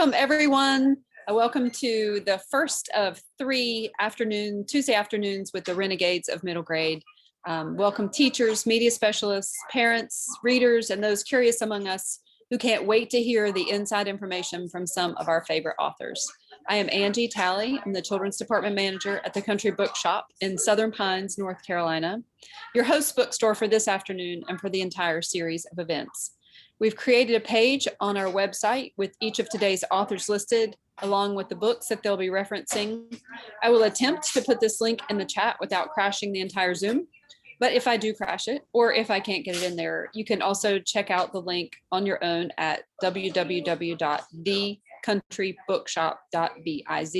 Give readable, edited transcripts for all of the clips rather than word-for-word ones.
Welcome, everyone. Welcome to the first of three Tuesday afternoons with the Renegades of middle grade. Welcome teachers, media specialists, parents, readers, and those curious among us who can't wait to hear the inside information from some of our favorite authors. I am Angie Talley. I'm the Children's Department Manager at the Country Bookshop in Southern Pines, North Carolina, your host bookstore for this afternoon and for the entire series of events. We've created a page on our website with each of today's authors listed, along with the books that they'll be referencing. I will attempt to put this link in the chat without crashing the entire Zoom, but if I do crash it, or if I can't get it in there, you can also check out the link on your own at www.thecountrybookshop.biz.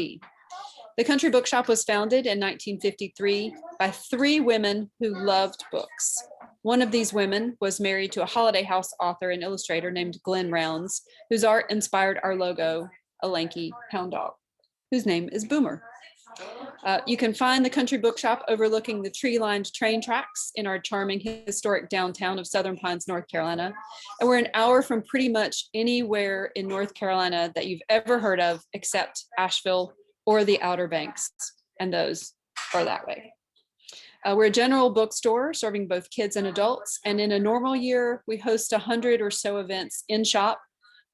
The Country Bookshop was founded in 1953 by three women who loved books. One of these women was married to a Holiday House author and illustrator named Glenn Rounds, whose art inspired our logo, a lanky hound dog, whose name is Boomer. You can find the Country Bookshop overlooking the tree-lined train tracks in our charming historic downtown of Southern Pines, North Carolina. And we're an hour from pretty much anywhere in North Carolina that you've ever heard of, except Asheville or the Outer Banks, and those are that way. We're a general bookstore serving both kids and adults, and in a normal year, we host 100 or so events in shop,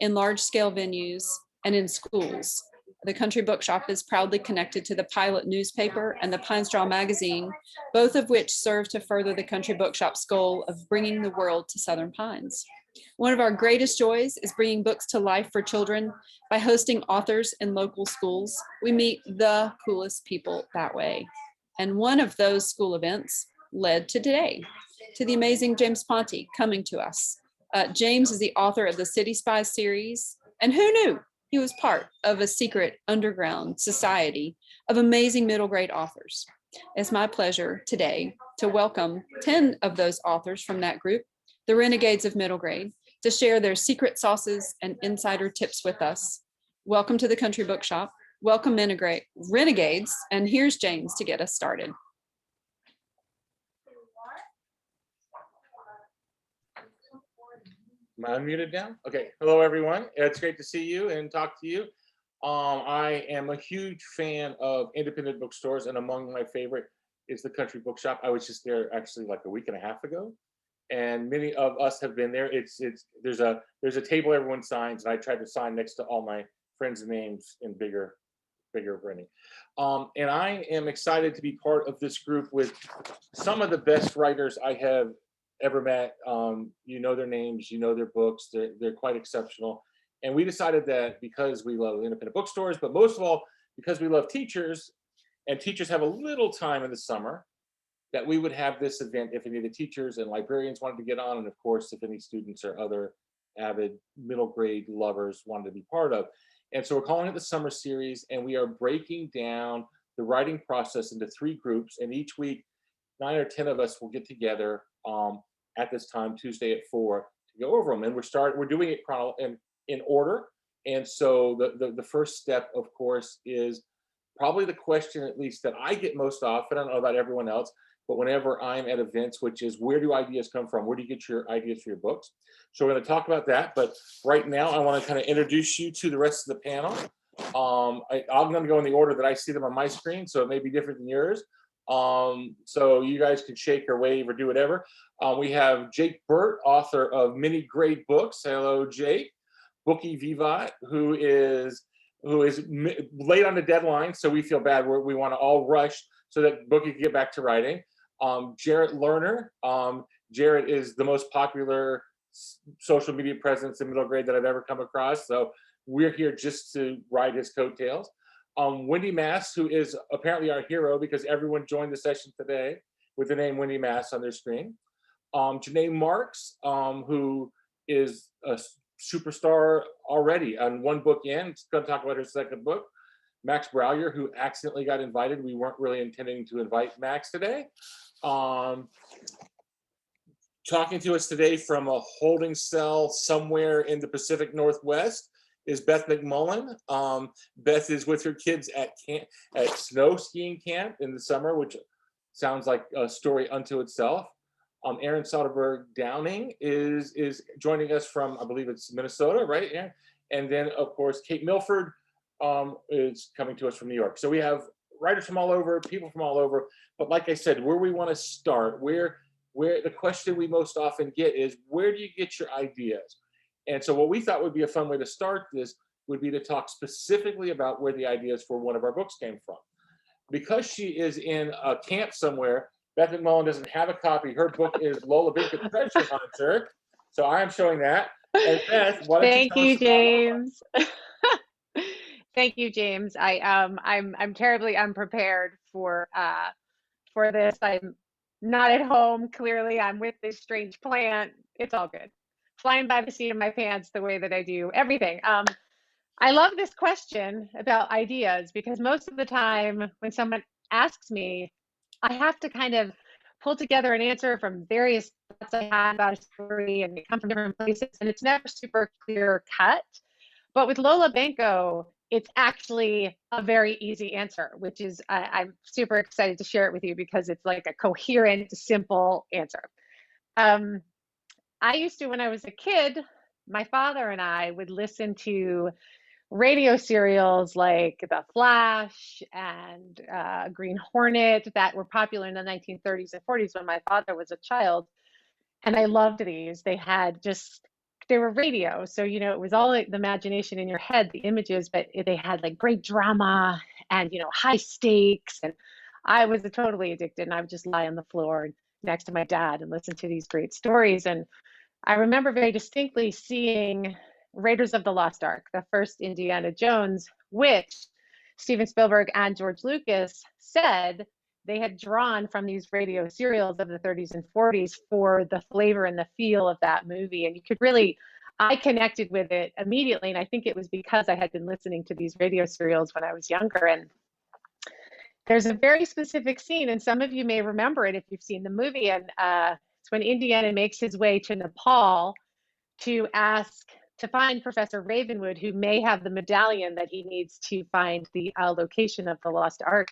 in large-scale venues, and in schools. The Country Bookshop is proudly connected to the Pilot newspaper and the Pine Straw magazine, both of which serve to further the Country Bookshop's goal of bringing the world to Southern Pines. One of our greatest joys is bringing books to life for children by hosting authors in local schools. We meet the coolest people that way. And one of those school events led to today, to the amazing James Ponti coming to us. James is the author of the City Spies series, and who knew he was part of a secret underground society of amazing middle grade authors. It's my pleasure today to welcome 10 of those authors from that group, the Renegades of middle grade, to share their secret sauces and insider tips with us. Welcome to the Country Bookshop. Welcome, Renegades, and here's James to get us started. Am I unmuted now? Okay. Hello, everyone. It's great to see you and talk to you. I am a huge fan of independent bookstores, and among my favorite is the Country Bookshop. I was just there actually like a week and a half ago, and many of us have been there. There's a table everyone signs, and I tried to sign next to all my friends' names in bigger printing. And I am excited to be part of this group with some of the best writers I have ever met. You know their names, you know their books, they're quite exceptional. And we decided that because we love independent bookstores, but most of all, because we love teachers, and teachers have a little time in the summer, that we would have this event if any of the teachers and librarians wanted to get on, and of course, if any students or other avid middle grade lovers wanted to be part of. And so we're calling it the Summer Series, and we are breaking down the writing process into three groups. And each week, 9 or 10 of us will get together at this time, Tuesday at 4, to go over them. And we're doing it in order. And so the first step, of course, is probably the question, at least that I get most often. I don't know about everyone else, but whenever I'm at events, which is, where do ideas come from? Where do you get your ideas for your books? So we're going to talk about that. But right now, I want to kind of introduce you to the rest of the panel. I'm going to go in the order that I see them on my screen, so it may be different than yours. So you guys can shake or wave or do whatever. We have Jake Burt, author of many great books. Hello, Jake. Booki Vivat, who is late on the deadline, so we feel bad. We want to all rush so that Booki can get back to writing. Jarrett Lerner. Jarrett is the most popular social media presence in middle grade that I've ever come across. So we're here just to ride his coattails. Wendy Mass, who is apparently our hero because everyone joined the session today with the name Wendy Mass on their screen. Janae Marks, who is a superstar already on one book in. She's going to talk about her second book. Max Brallier, who accidentally got invited. We weren't really intending to invite Max today. Talking to us today from a holding cell somewhere in the Pacific Northwest is Beth McMullen. Beth is with her kids at snow skiing camp in the summer, which sounds like a story unto itself. Erin Soderbergh Downing is joining us from, I believe it's Minnesota, right? And then, of course, Kate Milford is coming to us from New York. So we have writers from all over, people from all over. But like I said, where we want to start, where the question we most often get is, where do you get your ideas? And so what we thought would be a fun way to start this would be to talk specifically about where the ideas for one of our books came from. Because she is in a camp somewhere, Beth McMullen doesn't have a copy. Her book is Lola Benko Treasure Hunter. So I am showing that. And Beth, why don't you tell us about Lola? James. Thank you, James. I'm terribly unprepared for this. I'm not at home. Clearly, I'm with this strange plant. It's all good. Flying by the seat of my pants the way that I do everything. I love this question about ideas because most of the time when someone asks me, I have to kind of pull together an answer from various thoughts I have about a story, and they come from different places, and it's never super clear cut. But with Lola Benko, it's actually a very easy answer, which is I'm super excited to share it with you because it's like a coherent, simple answer. I used to, when I was a kid, my father and I would listen to radio serials like The Flash and Green Hornet that were popular in the 1930s and 40s when my father was a child. And I loved these. They were radio. So, you know, it was all like the imagination in your head, the images, but they had like great drama and, you know, high stakes. And I was totally addicted, and I would just lie on the floor next to my dad and listen to these great stories. And I remember very distinctly seeing Raiders of the Lost Ark, the first Indiana Jones, which Steven Spielberg and George Lucas said they had drawn from these radio serials of the 30s and 40s for the flavor and the feel of that movie. And I connected with it immediately. And I think it was because I had been listening to these radio serials when I was younger. And there's a very specific scene, and some of you may remember it if you've seen the movie. And it's when Indiana makes his way to Nepal to find Professor Ravenwood, who may have the medallion that he needs to find the location of the Lost Ark.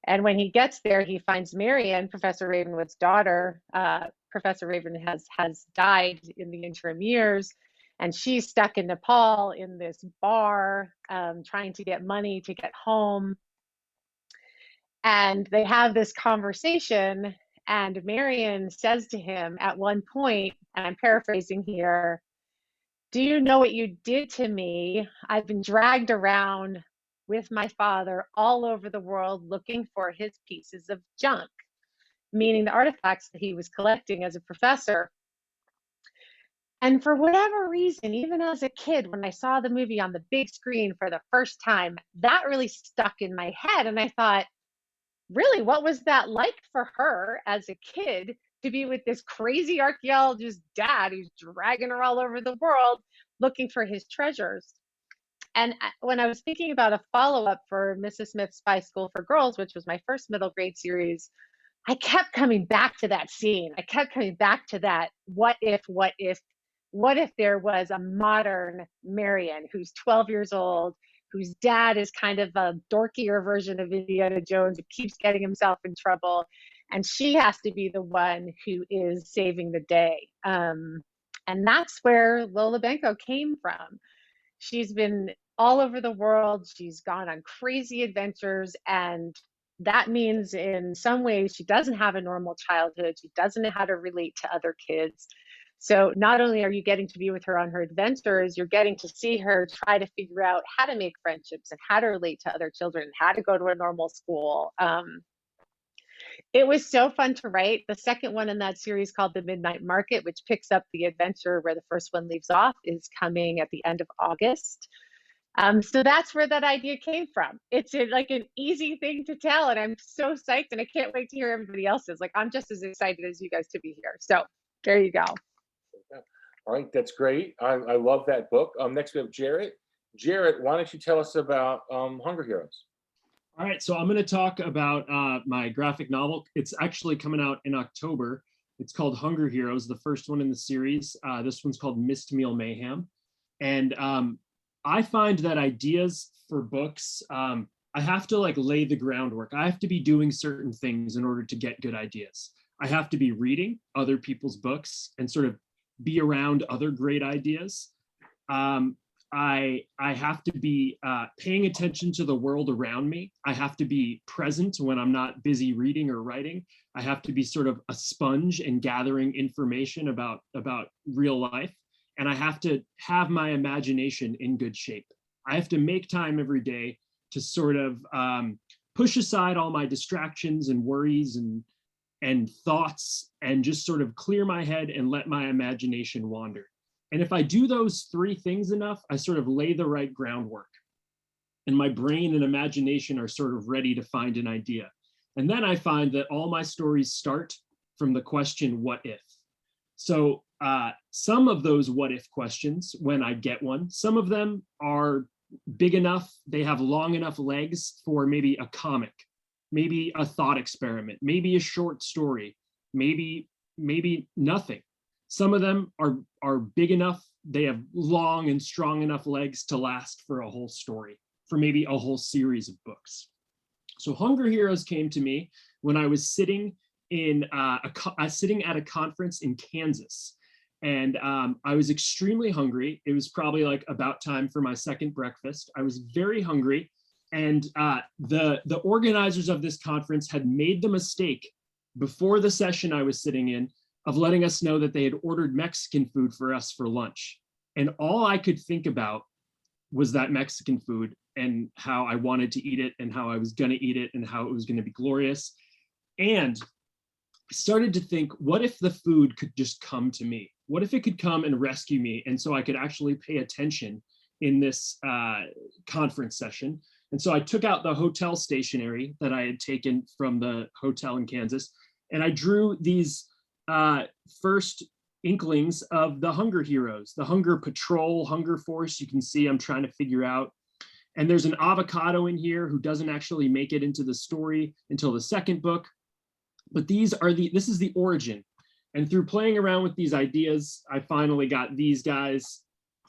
And when he gets there, he finds Marion, Professor Ravenwood's daughter. Professor Raven has died in the interim years, and she's stuck in Nepal in this bar, trying to get money to get home. And they have this conversation, and Marion says to him at one point, and I'm paraphrasing here, "Do you know what you did to me? I've been dragged around with my father all over the world looking for his pieces of junk," meaning the artifacts that he was collecting as a professor. And for whatever reason, even as a kid, when I saw the movie on the big screen for the first time, that really stuck in my head. And I thought, really, what was that like for her as a kid to be with this crazy archaeologist dad who's dragging her all over the world looking for his treasures? And when I was thinking about a follow-up for Mrs. Smith's Spy School for Girls, which was my first middle grade series, I kept coming back to that scene. I kept coming back to that, what if there was a modern Marion who's 12 years old, whose dad is kind of a dorkier version of Indiana Jones who keeps getting himself in trouble, and she has to be the one who is saving the day. And that's where Lola Benko came from. She's been all over the world. She's gone on crazy adventures, and that means in some ways she doesn't have a normal childhood. She doesn't know how to relate to other kids. So not only are you getting to be with her on her adventures, you're getting to see her try to figure out how to make friendships and how to relate to other children, how to go to a normal school. It was so fun to write. The second one in that series, called The Midnight Market, which picks up the adventure where the first one leaves off, is coming at the end of August. So that's where that idea came from. It's like an easy thing to tell, and I'm so psyched, and I can't wait to hear everybody else's. Like, I'm just as excited as you guys to be here. So there you go. All right, that's great. I love that book. Next we have Jarrett. Jarrett, why don't you tell us about Hunger Heroes? All right, so I'm going to talk about my graphic novel. It's actually coming out in October. It's called Hunger Heroes, the first one in the series. This one's called Missed Meal Mayhem. And I find that ideas for books, I have to like lay the groundwork. I have to be doing certain things in order to get good ideas. I have to be reading other people's books and sort of be around other great ideas. I have to be paying attention to the world around me. I have to be present when I'm not busy reading or writing. I have to be sort of a sponge and gathering information about real life. And I have to have my imagination in good shape. I have to make time every day to sort of push aside all my distractions and worries and thoughts and just sort of clear my head and let my imagination wander. And if I do those three things enough, I sort of lay the right groundwork. And my brain and imagination are sort of ready to find an idea. And then I find that all my stories start from the question, what if? So some of those what if questions, when I get one, some of them are big enough, they have long enough legs for maybe a comic, maybe a thought experiment, maybe a short story, maybe nothing. Some of them are big enough, they have long and strong enough legs to last for a whole story, for maybe a whole series of books. So Hunger Heroes came to me when I was sitting at a conference in Kansas. And I was extremely hungry. It was probably like about time for my second breakfast. I was very hungry. And the organizers of this conference had made the mistake before the session I was sitting in of letting us know that they had ordered Mexican food for us for lunch. And all I could think about was that Mexican food and how I wanted to eat it and how I was going to eat it and how it was going to be glorious. And I started to think, what if the food could just come to me? What if it could come and rescue me? And so I could actually pay attention in this conference session. And so I took out the hotel stationery that I had taken from the hotel in Kansas, and I drew these first inklings of the Hunger Heroes, the Hunger Patrol, Hunger Force. You can see I'm trying to figure out. And there's an avocado in here who doesn't actually make it into the story until the second book. But this is the origin. And through playing around with these ideas, I finally got these guys.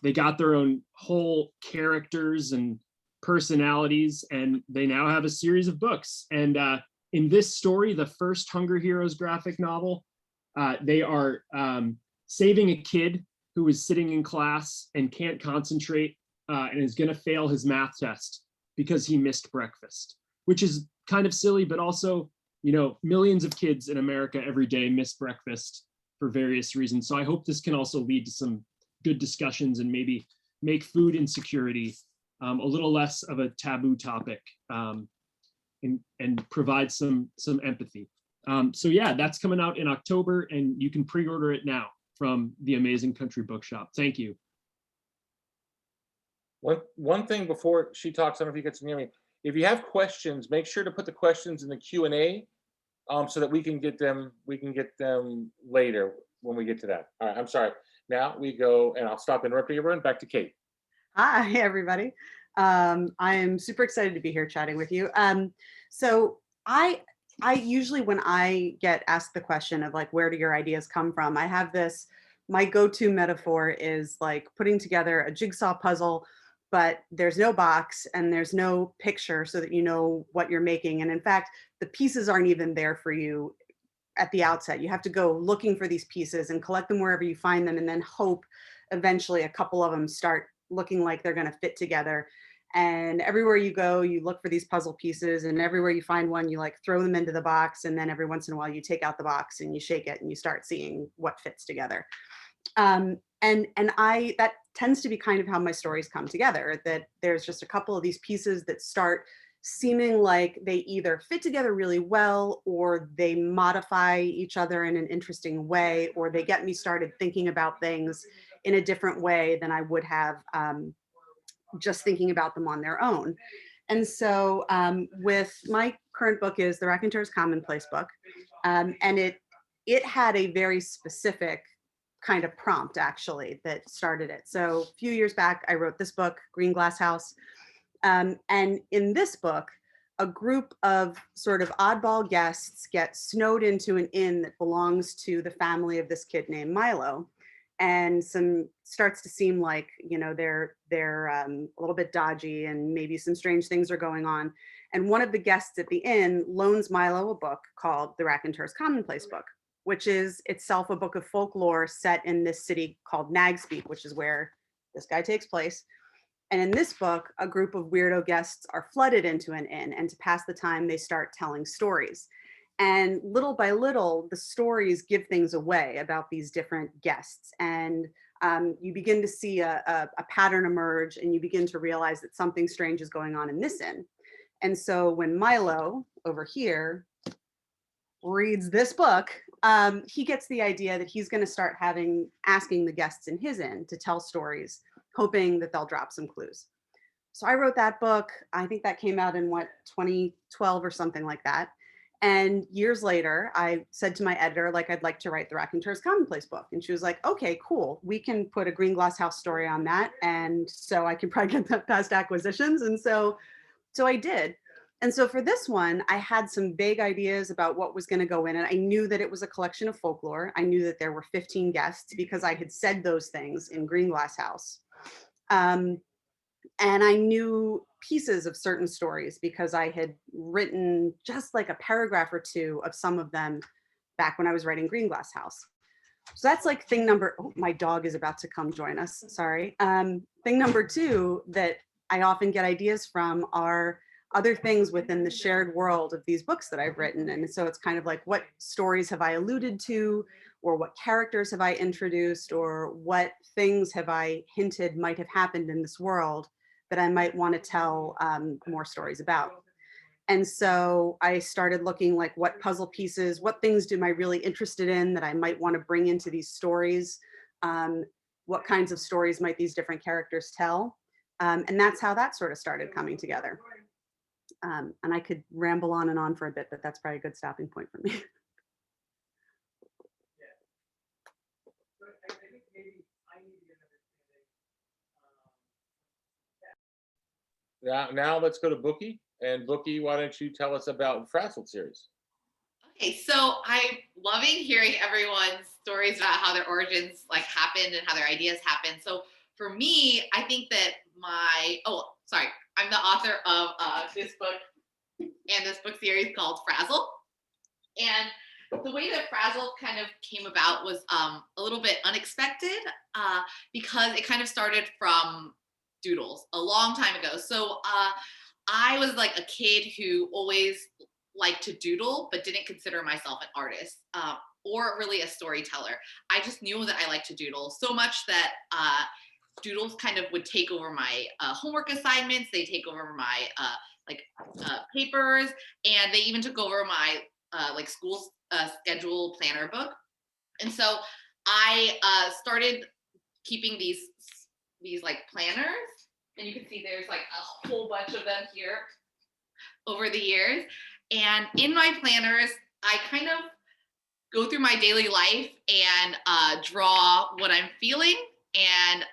They got their own whole characters and personalities, and they now have a series of books. And in this story, the first Hunger Heroes graphic novel, they are saving a kid who is sitting in class and can't concentrate and is going to fail his math test because he missed breakfast, which is kind of silly, but also, you know, millions of kids in America every day miss breakfast for various reasons. So I hope this can also lead to some good discussions and maybe make food insecurity a little less of a taboo topic and provide some empathy. So yeah, that's coming out in October, and you can pre-order it now from the amazing Country Bookshop. Thank you. One thing before she talks, I don't know if you get to hear me. If you have questions, make sure to put the questions in the Q&A so that we can get them later when we get to that. All right, I'm sorry. Now we go, and I'll stop interrupting everyone. Back to Kate. Hi, everybody. I am super excited to be here chatting with you. So I usually, when I get asked the question of like, where do your ideas come from? I have this, my go-to metaphor is like putting together a jigsaw puzzle, but there's no box and there's no picture so that you know what you're making. And in fact, the pieces aren't even there for you at the outset. You have to go looking for these pieces and collect them wherever you find them, and then hope eventually a couple of them start looking like they're going to fit together. And everywhere you go, you look for these puzzle pieces, and everywhere you find one, you like throw them into the box. And then every once in a while you take out the box and you shake it and you start seeing what fits together. And that tends to be kind of how my stories come together, that there's just a couple of these pieces that start seeming like they either fit together really well, or they modify each other in an interesting way, or they get me started thinking about things in a different way than I would have just thinking about them on their own. And so with my current book is the Raconteur's Commonplace book. And it had a very specific kind of prompt actually that started it. So a few years back, I wrote this book, Green Glass House. And in this book, a group of sort of oddball guests get snowed into an inn that belongs to the family of this kid named Milo. And starts to seem like, you know, they're a little bit dodgy and maybe some strange things are going on. And one of the guests at the inn loans Milo a book called The Raconteur's Commonplace book, which is itself a book of folklore set in this city called Nagspeak, which is where this guy takes place. And in this book, a group of weirdo guests are flooded into an inn, and to pass the time, they start telling stories. And little by little, the stories give things away about these different guests. And you begin to see a pattern emerge, and you begin to realize that something strange is going on in this inn. And so when Milo over here reads this book, he gets the idea that he's going to start asking the guests in his inn to tell stories, hoping that they'll drop some clues. So I wrote that book. I think that came out in 2012 or something like that. And years later, I said to my editor, like, I'd like to write the Raconteur's Commonplace book. And she was like, okay, cool. We can put a green glass house story on that. And so I can probably get that past acquisitions. And so I did. And so for this one, I had some vague ideas about what was going to go in. And I knew that it was a collection of folklore. I knew that there were 15 guests because I had said those things in Green Glass House. And I knew pieces of certain stories because I had written just like a paragraph or two of some of them back when I was writing Green Glass House. So that's like thing number, oh, my dog is about to come join us, sorry. Thing number two that I often get ideas from are other things within the shared world of these books that I've written. And so it's kind of like, what stories have I alluded to, or what characters have I introduced, or what things have I hinted might have happened in this world that I might want to tell more stories about. And so I started looking like what puzzle pieces, what things am I really interested in that I might want to bring into these stories? What kinds of stories might these different characters tell? And that's how that sort of started coming together. And I could ramble on and on for a bit, but that's probably a good stopping point for me. Now let's go to Booki. And Booki, why don't you tell us about the Frazzled series? Okay, so I'm loving hearing everyone's stories about how their origins like happened and how their ideas happened. So for me, I think that I'm the author of this book and this book series called Frazzled. And the way that Frazzled kind of came about was a little bit unexpected because it kind of started from doodles a long time ago. So I was like a kid who always liked to doodle, but didn't consider myself an artist or really a storyteller. I just knew that I liked to doodle so much that doodles kind of would take over my homework assignments. They take over my papers, and they even took over my school schedule planner book. And so I started keeping these like planners, and you can see there's like a whole bunch of them here over the years. And in my planners, I kind of go through my daily life and draw what I'm feeling. And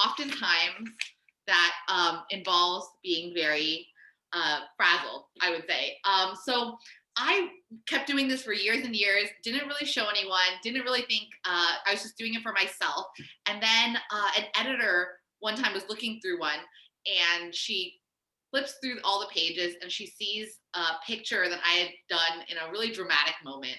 oftentimes that involves being very frazzled, I would say. So I kept doing this for years and years, didn't really show anyone, didn't really think, I was just doing it for myself. And then an editor one time was looking through one, and she flips through all the pages and she sees a picture that I had done in a really dramatic moment.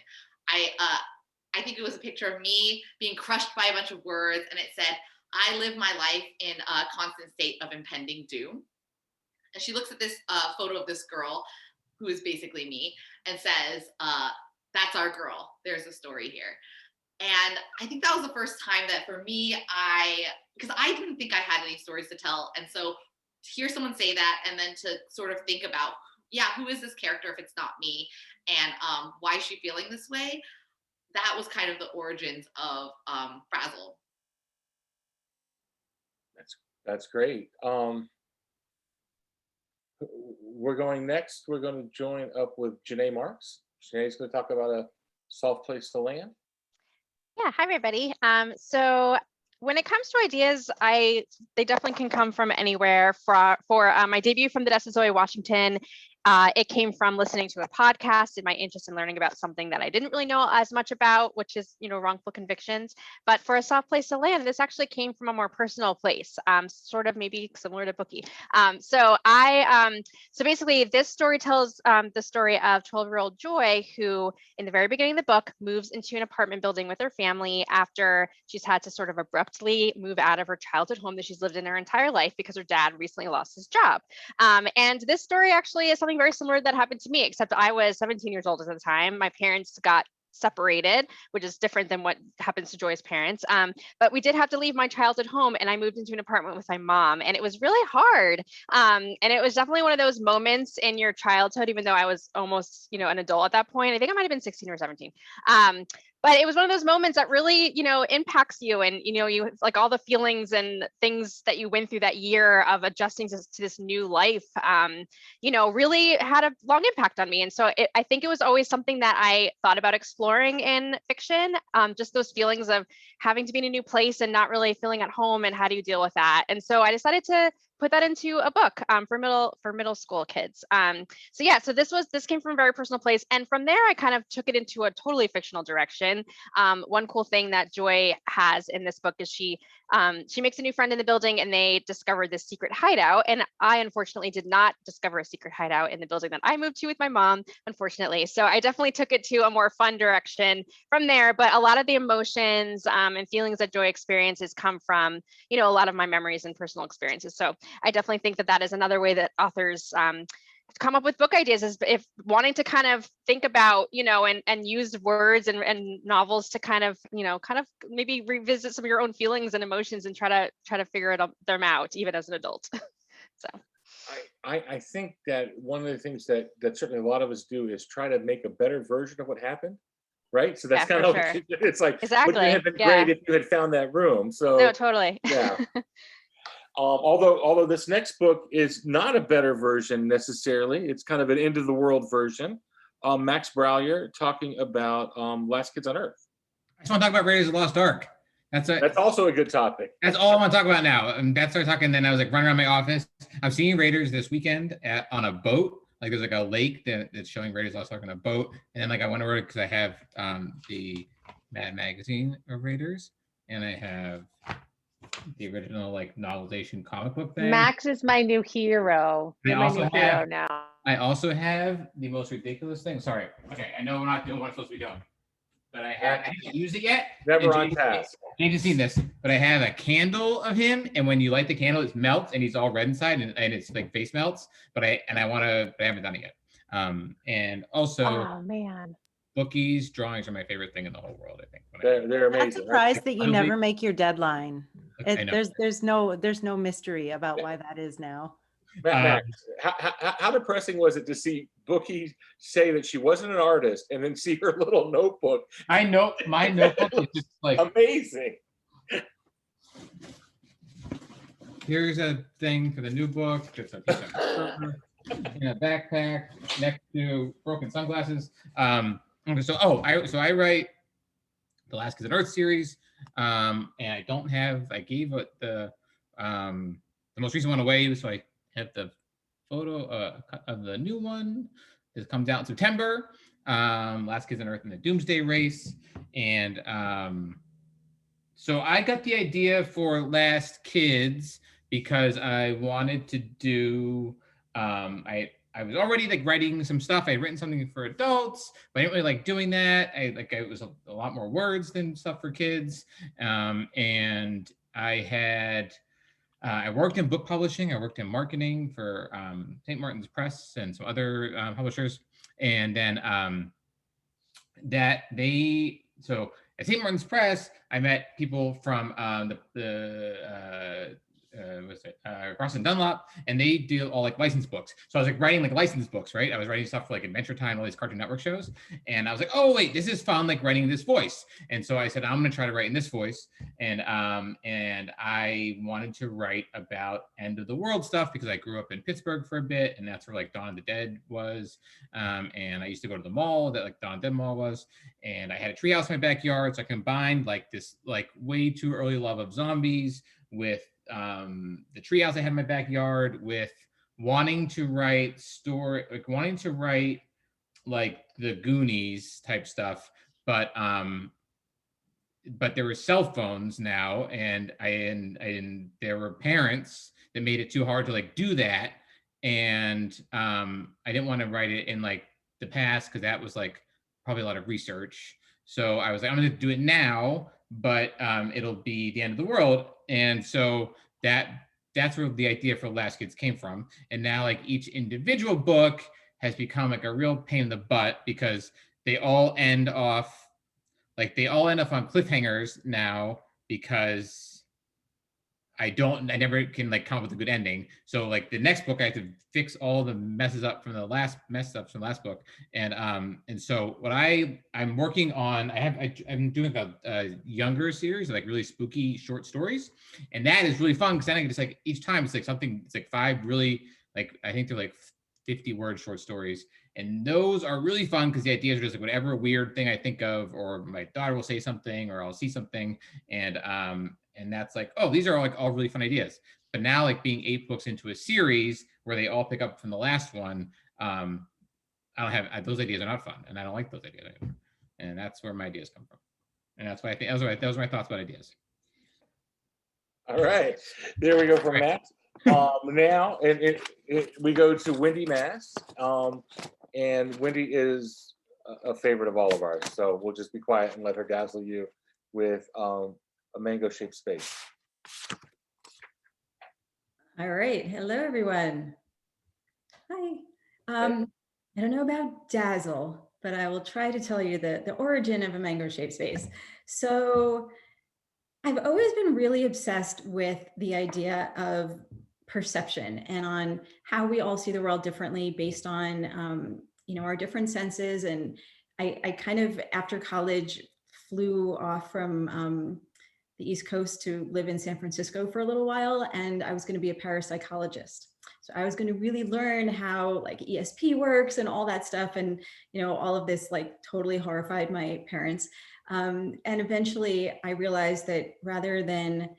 I think it was a picture of me being crushed by a bunch of words, and it said, "I live my life in a constant state of impending doom." And she looks at this photo of this girl who is basically me and says, "That's our girl. There's a story here." And I think that was the first time that for me, because I didn't think I had any stories to tell. And so to hear someone say that, and then to sort of think about, who is this character if it's not me? And why is she feeling this way? That was kind of the origins of Frazzled. That's great. We're going next. We're going to join up with Janae Marks. Janae's going to talk about A Soft Place to Land. Yeah, hi everybody. So when it comes to ideas, they definitely can come from anywhere. For my debut from the Desk of Zoe Washington, It came from listening to a podcast and my interest in learning about something that I didn't really know as much about, which is, wrongful convictions. But for A Soft Place to Land, this actually came from a more personal place, sort of maybe similar to Booki. So basically this story tells the story of 12-year-old Joy, who in the very beginning of the book moves into an apartment building with her family after she's had to sort of abruptly move out of her childhood home that she's lived in her entire life because her dad recently lost his job. And this story actually is something very similar that happened to me, except I was 17 years old at the time. My parents got separated, which is different than what happens to Joy's parents. But we did have to leave my childhood home and I moved into an apartment with my mom, and it was really hard. And it was definitely one of those moments in your childhood, even though I was almost, an adult at that point. I think I might have been 16 or 17. But it was one of those moments that really, impacts you, and, you like all the feelings and things that you went through that year of adjusting to this new life, really had a long impact on me. And so I think it was always something that I thought about exploring in fiction, just those feelings of having to be in a new place and not really feeling at home, and how do you deal with that? And so I decided to put that into a book for middle school kids. So this came from a very personal place, and from there I kind of took it into a totally fictional direction. One cool thing that Joy has in this book is she makes a new friend in the building, and they discover this secret hideout. And I unfortunately did not discover a secret hideout in the building that I moved to with my mom, unfortunately. So I definitely took it to a more fun direction from there. But a lot of the emotions and feelings that Joy experiences come from, a lot of my memories and personal experiences. So I definitely think that is another way that authors come up with book ideas, is if wanting to kind of think about, and use words and novels to kind of maybe revisit some of your own feelings and emotions and try to figure them out even as an adult. So I think that one of the things that certainly a lot of us do is try to make a better version of what happened. Right. So that's kind of, sure. It's like, exactly. Would have been great if you had found that room. So no, totally. Yeah. Although this next book is not a better version necessarily, it's kind of an end of the world version. Max Brallier talking about Last Kids on Earth. I just want to talk about Raiders of the Lost Ark. That's also a good topic. That's all I want to talk about now. And Beth started talking, then I was like running around my office. I'm seeing Raiders this weekend on a boat. Like there's like a lake that's showing Raiders of the Lost Ark on a boat. And then like I went over because I have the Mad Magazine of Raiders, and I have the original like novelization comic book thing. Max is my new hero. You're my new hero now. I also have the most ridiculous thing. Sorry. Okay, I know we're not doing what I'm supposed to be doing, but I haven't used it yet. Never on task. James has seen this, but I have a candle of him, and when you light the candle, it melts, and he's all red inside, and it's like face melts. But I haven't done it yet. And also, oh man, Bookie's drawings are my favorite thing in the whole world. I think they're amazing. I'm surprised that you never make your deadline. There's no mystery about why that is now. Max, how depressing was it to see Booki say that she wasn't an artist and then see her little notebook? I know my notebook is just like amazing. Here's a thing for the new book. It's a piece of paper in a backpack next to broken sunglasses. I write the Last Kids on Earth series, and I gave the most recent one away, so I have the photo of the new one. It comes out in September. Last Kids on Earth in the Doomsday Race, and so I got the idea for Last Kids because I wanted to do. I was already like writing some stuff. I had written something for adults, but I didn't really like doing that. It was a lot more words than stuff for kids. And I had, I worked in book publishing. I worked in marketing for St. Martin's Press and some other publishers. And then so at St. Martin's Press, I met people from Ross and Dunlop, and they do all like licensed books. So I was like writing like licensed books, right? I was writing stuff for like Adventure Time, all these Cartoon Network shows, and I was like, oh wait, this is fun, like writing this voice. And so I said, I'm gonna try to write in this voice, and I wanted to write about end of the world stuff because I grew up in Pittsburgh for a bit, and that's where like Dawn of the Dead was, and I used to go to the mall that like Dawn of the Dead Mall was, and I had a treehouse in my backyard, so I combined like this like way too early love of zombies with the treehouse I had in my backyard with wanting to write like the Goonies type stuff, but there were cell phones now, and there were parents that made it too hard to like do that, and I didn't want to write it in like the past because that was like probably a lot of research. So I was like, I'm going to do it now, but it'll be the end of the world, and so that's where the idea for Last Kids came from. And now like each individual book has become like a real pain in the butt because they all end off on cliffhangers now because I never can like come up with a good ending. So like the next book I have to fix all the messes up from the last book. And so what I'm working on, I'm doing a younger series, like really spooky short stories. And that is really fun because then I can just like each time it's like something, it's like 5 really like, I think they're like 50-word short stories. And those are really fun because the ideas are just like whatever weird thing I think of, or my daughter will say something, or I'll see something. And that's like, oh, these are all really fun ideas. But now like being 8 books into a series where they all pick up from the last one, I don't have, those ideas are not fun. And I don't like those ideas anymore. And that's where my ideas come from. And that's why I think, those are my thoughts about ideas. All right, there we go from Matt. Now, we go to Wendy Mass. And Wendy is a favorite of all of ours. So we'll just be quiet and let her dazzle you with a mango-shaped space. All right. Hello, everyone. Hi. I don't know about dazzle, but I will try to tell you the origin of a mango-shaped space. So I've always been really obsessed with the idea of perception and on how we all see the world differently based on, our different senses. And I kind of, after college, flew off from the East Coast to live in San Francisco for a little while, and I was going to be a parapsychologist. So I was going to really learn how like ESP works and all that stuff. And, all of this like totally horrified my parents. And eventually I realized that rather than,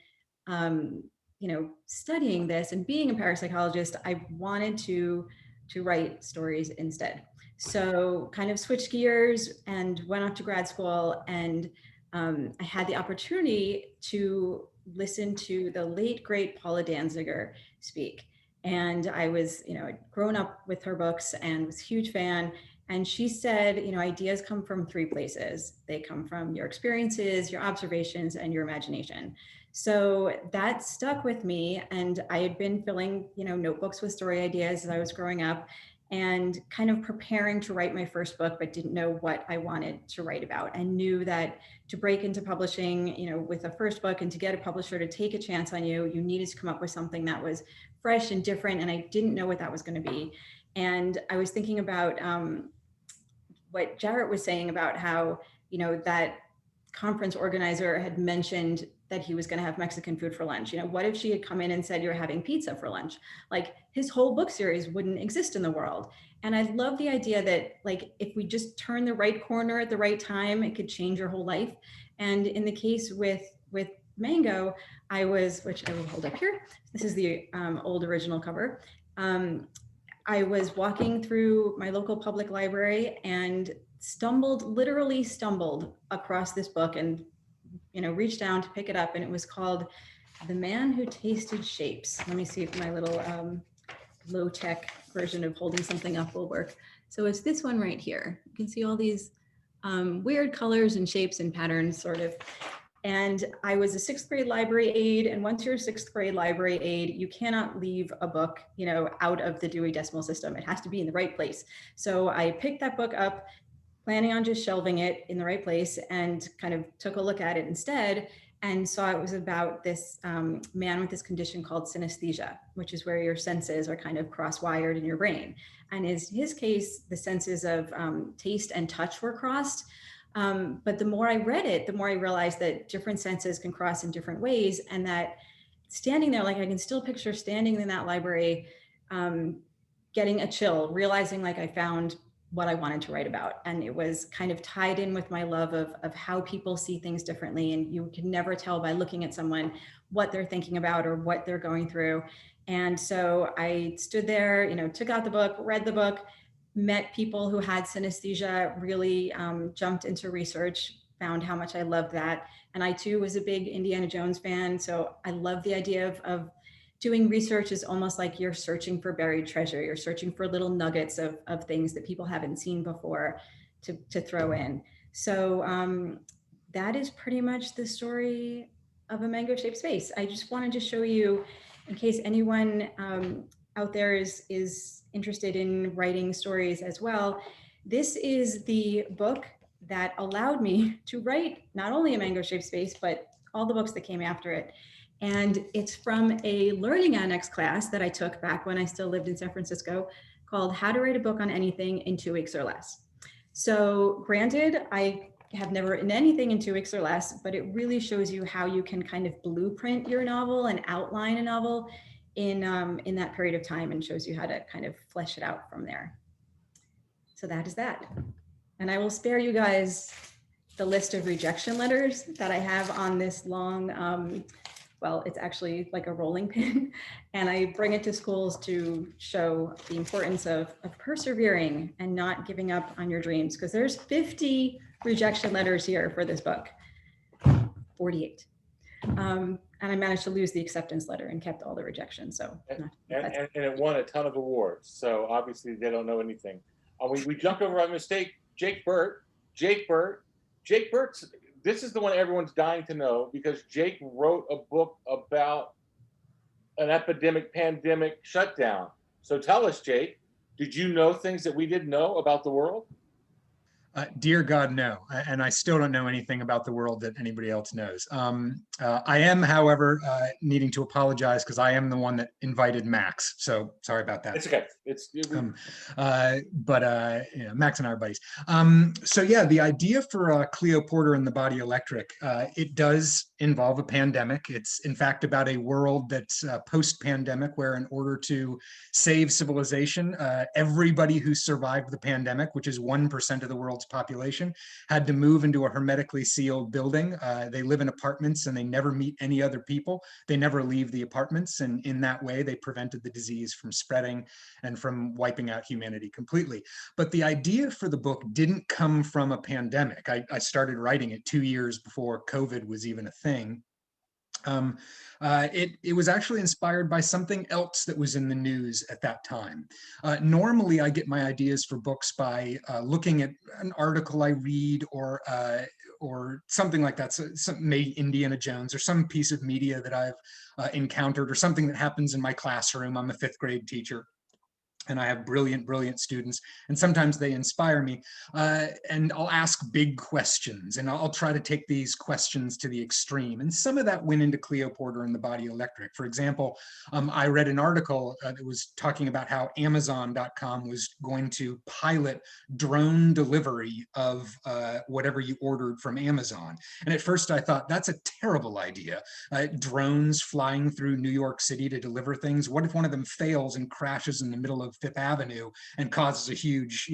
studying this and being a parapsychologist, I wanted to write stories instead. So kind of switched gears and went off to grad school, and I had the opportunity to listen to the late, great Paula Danziger speak. And I was, I'd grown up with her books and was a huge fan. And she said, ideas come from 3 places. They come from your experiences, your observations, and your imagination. So that stuck with me. And I had been filling, notebooks with story ideas as I was growing up and kind of preparing to write my first book, but didn't know what I wanted to write about. And knew that to break into publishing, with a first book and to get a publisher to take a chance on you, you needed to come up with something that was fresh and different. And I didn't know what that was going to be. And I was thinking about what Jarrett was saying about how, that conference organizer had mentioned that he was going to have Mexican food for lunch. What if she had come in and said, you're having pizza for lunch? Like his whole book series wouldn't exist in the world. And I love the idea that like, if we just turn the right corner at the right time, it could change your whole life. And in the case with Mango, which I will hold up here. This is the old original cover. I was walking through my local public library and literally stumbled across this book and, reached down to pick it up, and it was called The Man Who Tasted Shapes. Let me see if my little low-tech version of holding something up will work. So it's this one right here. You can see all these weird colors and shapes and patterns sort of. And I was a 6th grade library aide. And once you're a 6th grade library aide, you cannot leave a book, out of the Dewey Decimal System. It has to be in the right place. So I picked that book up, planning on just shelving it in the right place, and kind of took a look at it instead and saw it was about this man with this condition called synesthesia, which is where your senses are kind of cross-wired in your brain. And in his case, the senses of taste and touch were crossed. But the more I read it, the more I realized that different senses can cross in different ways, and that standing there, like I can still picture standing in that library, getting a chill, realizing like I found what I wanted to write about. And it was kind of tied in with my love of how people see things differently. And you can never tell by looking at someone what they're thinking about or what they're going through. And so I stood there, you know, took out the book, read the book, met people who had synesthesia, really jumped into research, found how much I loved that. And I too was a big Indiana Jones fan. So I love the idea of doing research is almost like you're searching for buried treasure. You're searching for little nuggets of things that people haven't seen before to throw in. So that is pretty much the story of A Mango Shaped Space. I just wanted to show you, in case anyone out there is interested in writing stories as well, this is the book that allowed me to write not only A Mango Shaped Space, but all the books that came after it. And it's from a learning annex class that I took back when I still lived in San Francisco, called How to Write a Book on Anything in 2 weeks or less. So granted, I have never written anything in 2 weeks or less, but it really shows you how you can kind of blueprint your novel and outline a novel in that period of time, and shows you how to kind of flesh it out from there. So that is that. And I will spare you guys the list of rejection letters that I have on this long, well, it's actually like a rolling pin, and I bring it to schools to show the importance of persevering and not giving up on your dreams, because there's 50 rejection letters here for this book, 48. And I managed to lose the acceptance letter and kept all the rejections. So, and it won a ton of awards. So obviously they don't know anything. We jumped over a mistake. Jake Burt. This is the one everyone's dying to know, because Jake wrote a book about an epidemic, pandemic shutdown. So tell us, Jake, did you know things that we didn't know about the world? Dear God, no. And I still don't know anything about the world that anybody else knows. I am, however, needing to apologize because I am the one that invited Max. So sorry about that. It's okay. You know, Max and I are buddies. So yeah, the idea for Cleo Porter and the Body Electric, it does involve a pandemic. It's in fact about a world that's post-pandemic, where in order to save civilization, everybody who survived the pandemic, which is 1% of the world's population, had to move into a hermetically sealed building. They live in apartments and they never meet any other people. They never leave the apartments, and in that way they prevented the disease from spreading and from wiping out humanity completely. But the idea for the book didn't come from a pandemic. I started writing it 2 years before COVID was even a thing. It was actually inspired by something else that was in the news at that time. Normally, I get my ideas for books by looking at an article I read, or something like that, so maybe Indiana Jones or some piece of media that I've encountered, or something that happens in my classroom. I'm a 5th grade teacher, and I have brilliant students, and sometimes they inspire me, and I'll ask big questions, and I'll try to take these questions to the extreme. And some of that went into Cleo Porter and the Body Electric. For example, I read an article that was talking about how Amazon.com was going to pilot drone delivery of whatever you ordered from Amazon. And at first I thought, that's a terrible idea. Drones flying through New York City to deliver things. What if one of them fails and crashes in the middle of Fifth Avenue and causes a huge,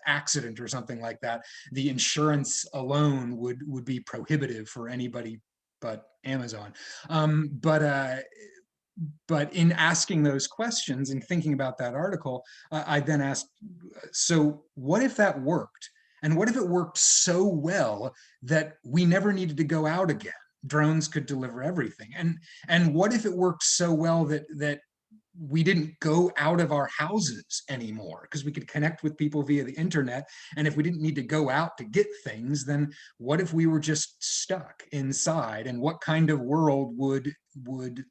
accident or something like that? The insurance alone would be prohibitive for anybody but Amazon. But in asking those questions and thinking about that article, I then asked, so what if that worked? And what if it worked so well that we never needed to go out again? Drones could deliver everything. And what if it worked so well that we didn't go out of our houses anymore, because we could connect with people via the internet? And if we didn't need to go out to get things, then what if we were just stuck inside? And what kind of world would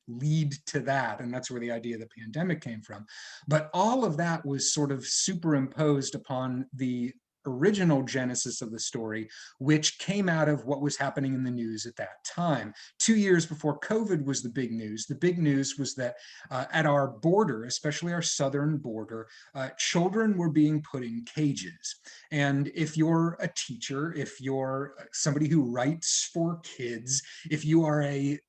lead to that? And that's where the idea of the pandemic came from. But all of that was sort of superimposed upon the original genesis of the story, which came out of what was happening in the news at that time. 2 years before COVID was the big news. The big news was that at our border, especially our southern border, children were being put in cages. And if you're a teacher, if you're somebody who writes for kids, if you are a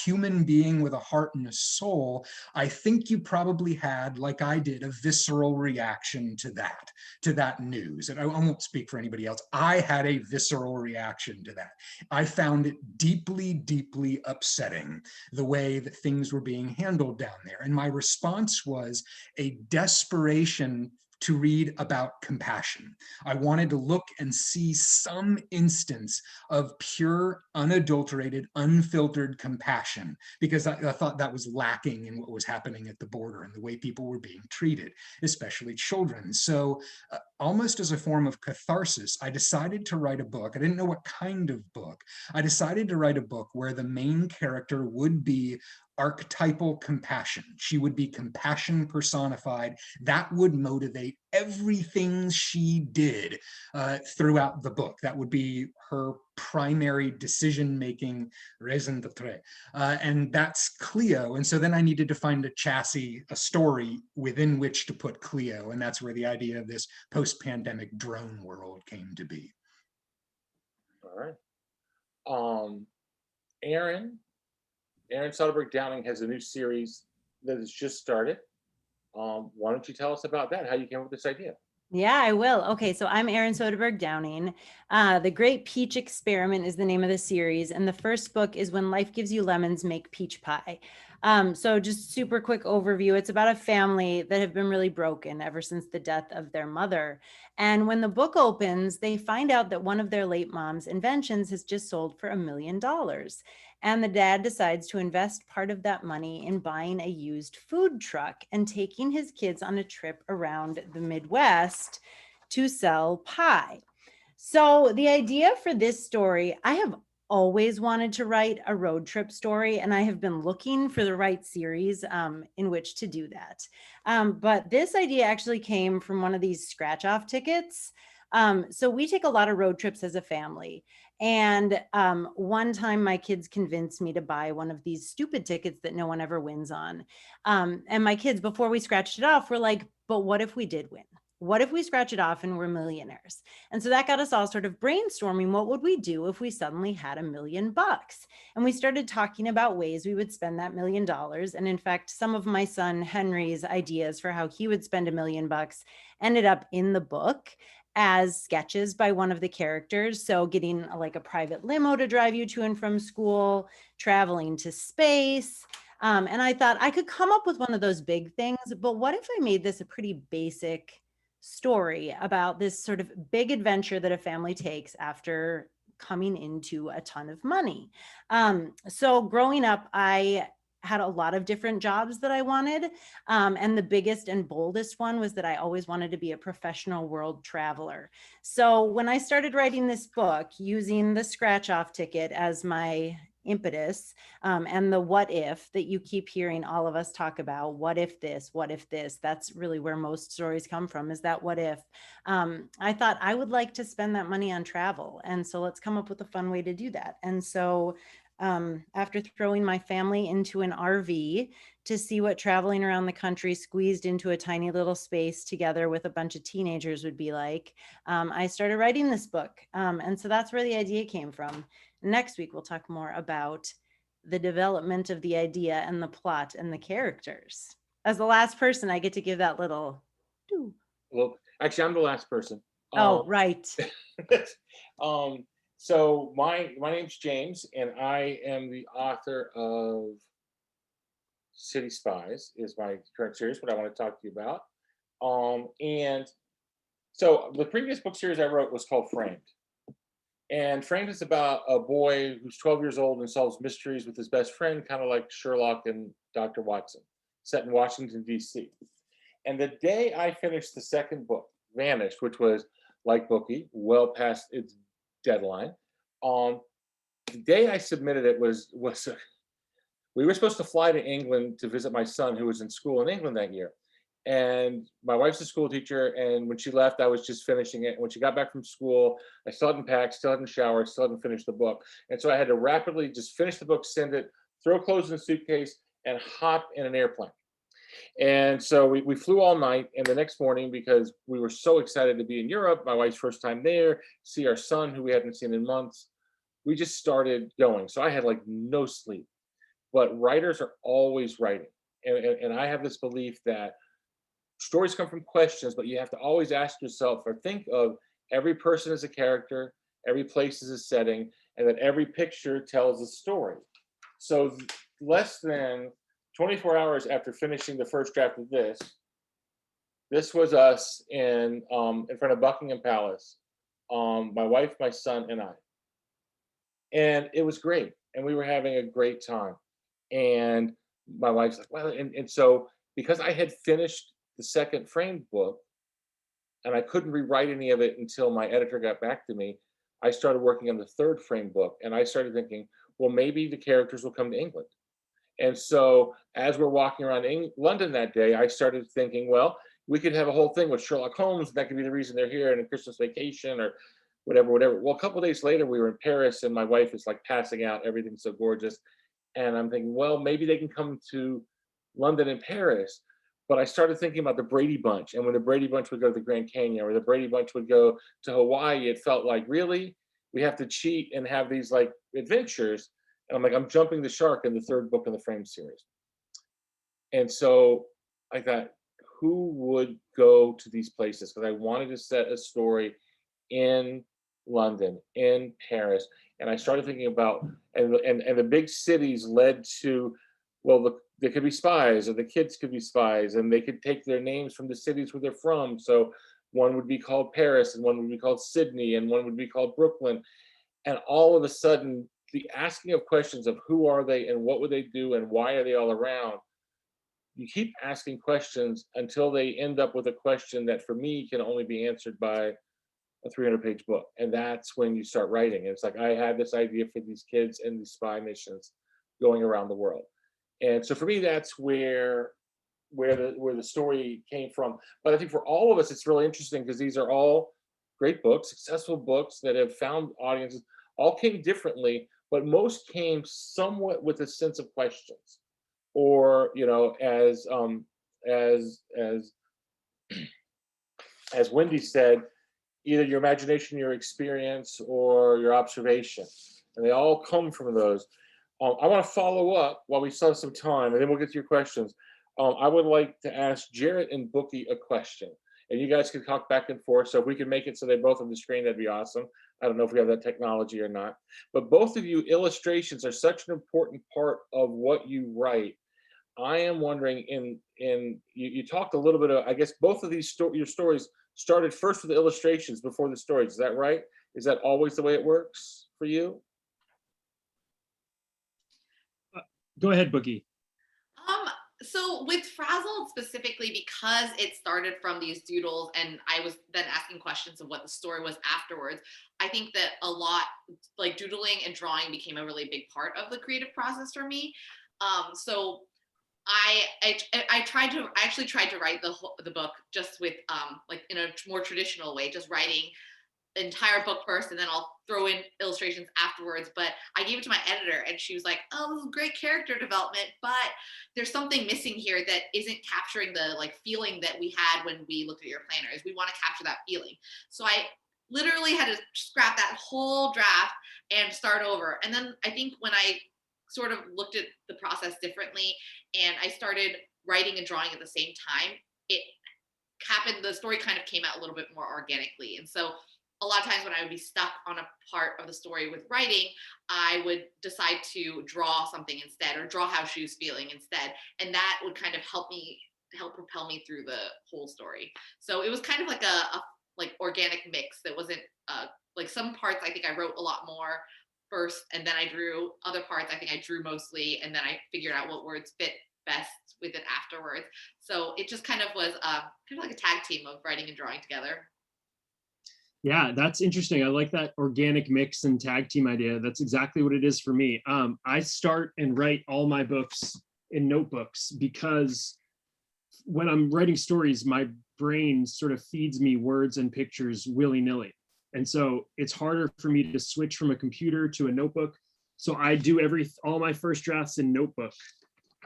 human being with a heart and a soul, I think you probably had, like I did, a visceral reaction to that news. I won't speak for anybody else. I had a visceral reaction to that. I found it deeply, deeply upsetting the way that things were being handled down there. And my response was a desperation to read about compassion. I wanted to look and see some instance of pure, unadulterated, unfiltered compassion, because I thought that was lacking in what was happening at the border and the way people were being treated, especially children. So almost as a form of catharsis, I decided to write a book. I didn't know what kind of book. I decided to write a book where the main character would be archetypal compassion. She would be compassion personified. That would motivate everything she did throughout the book. That would be her primary decision-making raison d'etre. And that's Cleo. And so then I needed to find a chassis, a story within which to put Cleo. And that's where the idea of this post-pandemic drone world came to be. All right. Erin Soderbergh Downing has a new series that has just started. Why don't you tell us about that, how you came up with this idea? Yeah, I will. Okay, so I'm Erin Soderbergh Downing. The Great Peach Experiment is the name of the series, and the first book is When Life Gives You Lemons, Make Peach Pie. So just super quick overview. It's about a family that have been really broken ever since the death of their mother. And when the book opens, they find out that one of their late mom's inventions has just sold for $1 million. And the dad decides to invest part of that money in buying a used food truck and taking his kids on a trip around the Midwest to sell pie. So the idea for this story, I have always wanted to write a road trip story, and I have been looking for the right series in which to do that. But this idea actually came from one of these scratch-off tickets. So we take a lot of road trips as a family. And one time my kids convinced me to buy one of these stupid tickets that no one ever wins on. And my kids, before we scratched it off, were like, but what if we did win? What if we scratch it off and we're millionaires? And so that got us all sort of brainstorming, what would we do if we suddenly had $1 million? And we started talking about ways we would spend that $1 million. And in fact, some of my son Henry's ideas for how he would spend $1 million ended up in the book as sketches by one of the characters. So getting like a private limo to drive you to and from school, traveling to space. And I thought I could come up with one of those big things, but what if I made this a pretty basic story about this sort of big adventure that a family takes after coming into a ton of money? So growing up, I had a lot of different jobs that I wanted. And the biggest and boldest one was that I always wanted to be a professional world traveler. So when I started writing this book, using the scratch off ticket as my impetus, and the what if that you keep hearing all of us talk about, what if this, that's really where most stories come from, is that what if. I thought I would like to spend that money on travel. And so let's come up with a fun way to do that. And so after throwing my family into an RV to see what traveling around the country squeezed into a tiny little space together with a bunch of teenagers would be like, I started writing this book. And so that's where the idea came from. Next week, we'll talk more about the development of the idea and the plot and the characters. As the last person, I get to give that little doo. Well, actually, I'm the last person. Oh, right. So my name's James, and I am the author of City Spies, is my current series, what I want to talk to you about. And so the previous book series I wrote was called Framed. And Framed is about a boy who's 12 years old and solves mysteries with his best friend, kind of like Sherlock and Dr. Watson, set in Washington, D.C. And the day I finished the second book, Vanished, which was, like Booki, well past its deadline. The day I submitted it was we were supposed to fly to England to visit my son who was in school in England that year. And my wife's a school teacher, and when she left, I was just finishing it. And when she got back from school, I still hadn't packed, still hadn't showered, still hadn't finished the book. And so I had to rapidly just finish the book, send it, throw clothes in a suitcase, and hop in an airplane. And so we flew all night, and the next morning, because we were so excited to be in Europe, my wife's first time there, see our son who we hadn't seen in months, we just started going. So I had like no sleep. But writers are always writing. And I have this belief that stories come from questions, but you have to always ask yourself or think of, every person is a character, every place is a setting, and that every picture tells a story. So less than 24 hours after finishing the first draft of this was us in front of Buckingham Palace, my wife, my son, and I. And it was great. And we were having a great time. And my wife's like, well, and so because I had finished the second framed book and I couldn't rewrite any of it until my editor got back to me, I started working on the third framed book. And I started thinking, well, maybe the characters will come to England. And so as we're walking around London that day, I started thinking, well, we could have a whole thing with Sherlock Holmes. That could be the reason they're here, and a Christmas vacation or whatever. Well, a couple of days later, we were in Paris, and my wife is like passing out. Everything's so gorgeous. And I'm thinking, well, maybe they can come to London and Paris. But I started thinking about the Brady Bunch. And when the Brady Bunch would go to the Grand Canyon, or the Brady Bunch would go to Hawaii, it felt like, really? We have to cheat and have these like adventures. And I'm like, I'm jumping the shark in the third book in the Frame series. And so I thought, who would go to these places? Because I wanted to set a story in London, in Paris. And I started thinking about, and the big cities led to, well, there could be spies, or the kids could be spies, and they could take their names from the cities where they're from. So one would be called Paris, and one would be called Sydney, and one would be called Brooklyn. And all of a sudden, the asking of questions of who are they and what would they do and why are they all around, you keep asking questions until they end up with a question that for me can only be answered by a 300-page book. And that's when you start writing. And it's like, I had this idea for these kids and these spy missions going around the world. And so for me, that's where the story came from. But I think for all of us, it's really interesting because these are all great books, successful books that have found audiences, all came differently, but most came somewhat with a sense of questions. Or, you know, as Wendy said, either your imagination, your experience, or your observation, and they all come from those. I want to follow up while we still have some time, and then we'll get to your questions. I would like to ask Jarrett and Booki a question, and you guys can talk back and forth. So if we can make it so they both on the screen, that'd be awesome. I don't know if we have that technology or not, but both of you, illustrations are such an important part of what you write. I am wondering, you talked a little bit of, I guess both of these your stories started first with the illustrations before the stories. Is that right? Is that always the way it works for you? Go ahead, Booki. So with Frazzled specifically, because it started from these doodles and I was then asking questions of what the story was afterwards, I think that a lot, like doodling and drawing became a really big part of the creative process for me. So I actually tried to write the book just with like in a more traditional way, just writing the entire book first and then I'll throw in illustrations afterwards. But I gave it to my editor and she was like, oh, this is great character development, but there's something missing here that isn't capturing the like feeling that we had when we looked at your planners. We want to capture that feeling. So I literally had to scrap that whole draft and start over. And then I think when I sort of looked at the process differently and I started writing and drawing at the same time, it happened, the story kind of came out a little bit more organically. And so a lot of times when I would be stuck on a part of the story with writing, I would decide to draw something instead, or draw how she was feeling instead. And that would kind of help propel me through the whole story. So it was kind of like a like organic mix that wasn't like some parts I think I wrote a lot more first and then I drew, other parts I think I drew mostly and then I figured out what words fit best with it afterwards. So it just kind of was kind of like a tag team of writing and drawing together. Yeah, that's interesting. I like that organic mix and tag team idea. That's exactly what it is for me. I start and write all my books in notebooks because when I'm writing stories, my brain sort of feeds me words and pictures willy-nilly. And so it's harder for me to switch from a computer to a notebook. So I do all my first drafts in notebook.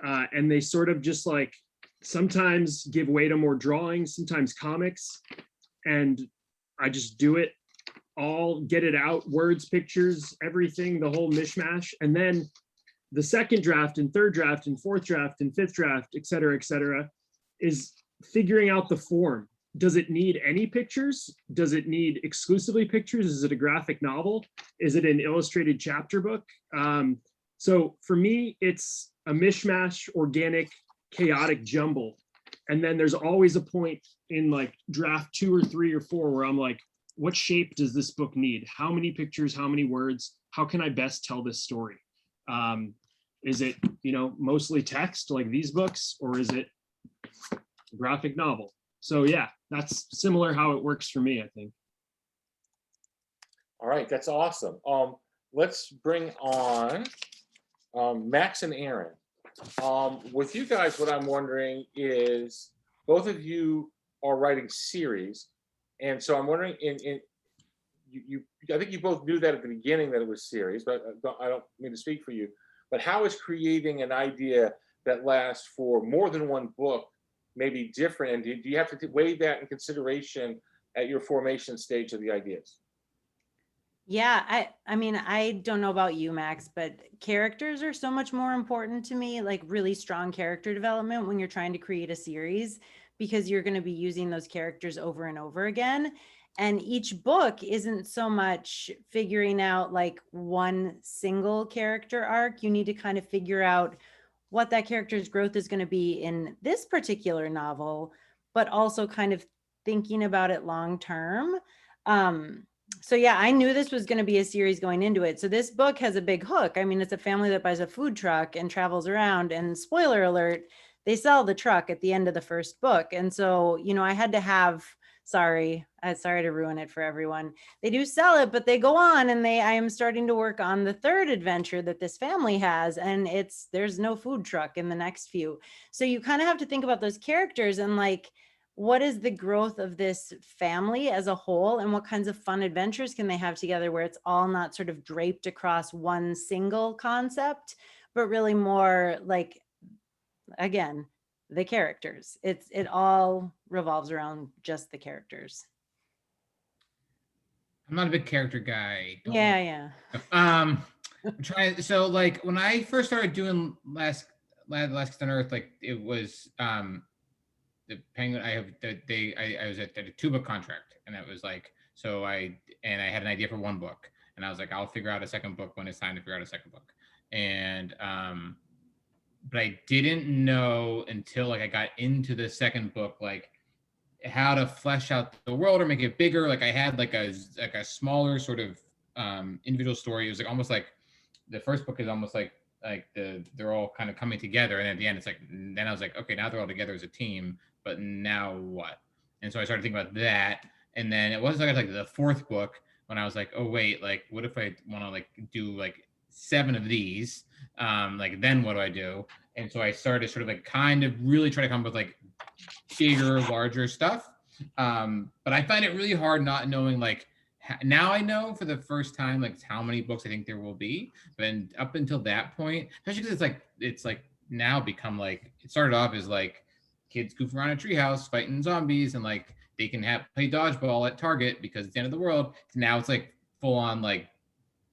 And they sort of just like sometimes give way to more drawing, sometimes comics. And I just do it all, get it out, words, pictures, everything, the whole mishmash. And then the second draft and third draft and fourth draft and fifth draft, et cetera, is figuring out the form. does it need any pictures? Does it need exclusively pictures? Is it a graphic novel? Is it an illustrated chapter book? So for me, it's a mishmash, organic, chaotic jumble. And then there's always a point in like draft 2 or 3 or 4 where I'm like, what shape does this book need? How many pictures, how many words? How can I best tell this story? Is it, mostly text like these books, or is it a graphic novel? So yeah, that's similar how it works for me, I think. All right, that's awesome. Let's bring on Max and Erin. With you guys, what I'm wondering is, both of you are writing series, and so I'm wondering, I think you both knew that at the beginning that it was series, but I don't mean to speak for you. But how is creating an idea that lasts for more than one book maybe different? And do you have to weigh that in consideration at your formation stage of the ideas? Yeah, I mean, I don't know about you, Max, but characters are so much more important to me, like really strong character development when you're trying to create a series, because you're going to be using those characters over and over again. And each book isn't so much figuring out like one single character arc. You need to kind of figure out what that character's growth is going to be in this particular novel, but also kind of thinking about it long term. So yeah, I knew this was going to be a series going into it. So this book has a big hook. I mean, it's a family that buys a food truck and travels around, and spoiler alert, they sell the truck at the end of the first book. And so, I had to have, sorry to ruin it for everyone. They do sell it, but they go on, and I am starting to work on the third adventure that this family has. And there's no food truck in the next few. So you kind of have to think about those characters and like, what is the growth of this family as a whole, and what kinds of fun adventures can they have together where it's all not sort of draped across one single concept, but really more like, again, the characters. It all revolves around just the characters. I'm not a big character guy. Yeah. I'm trying. So like when I first started doing Last on Earth, like it was the Penguin. I was at a 2-book contract, and it was like, so I had an idea for 1 book, and I was like, I'll figure out a second book when it's time to figure out a second book. And but I didn't know until like I got into the second book, like how to flesh out the world or make it bigger. Like I had like a smaller sort of individual story. It was like almost like the first book is almost like they're all kind of coming together, and at the end it's like, then I was like, okay, now they're all together as a team, but now what? And so I started thinking about that, and then it wasn't like the 4th book when I was like, oh wait, like what if I want to like do like 7 of these, like then what do I do? And so I started sort of like kind of really try to come up with like bigger, larger stuff, but I find it really hard not knowing like, now I know for the first time like how many books I think there will be, but up until that point, especially because it's like now become like, it started off as like kids goofing around a treehouse fighting zombies, and like they can play dodgeball at Target because it's the end of the world. Now it's like full on like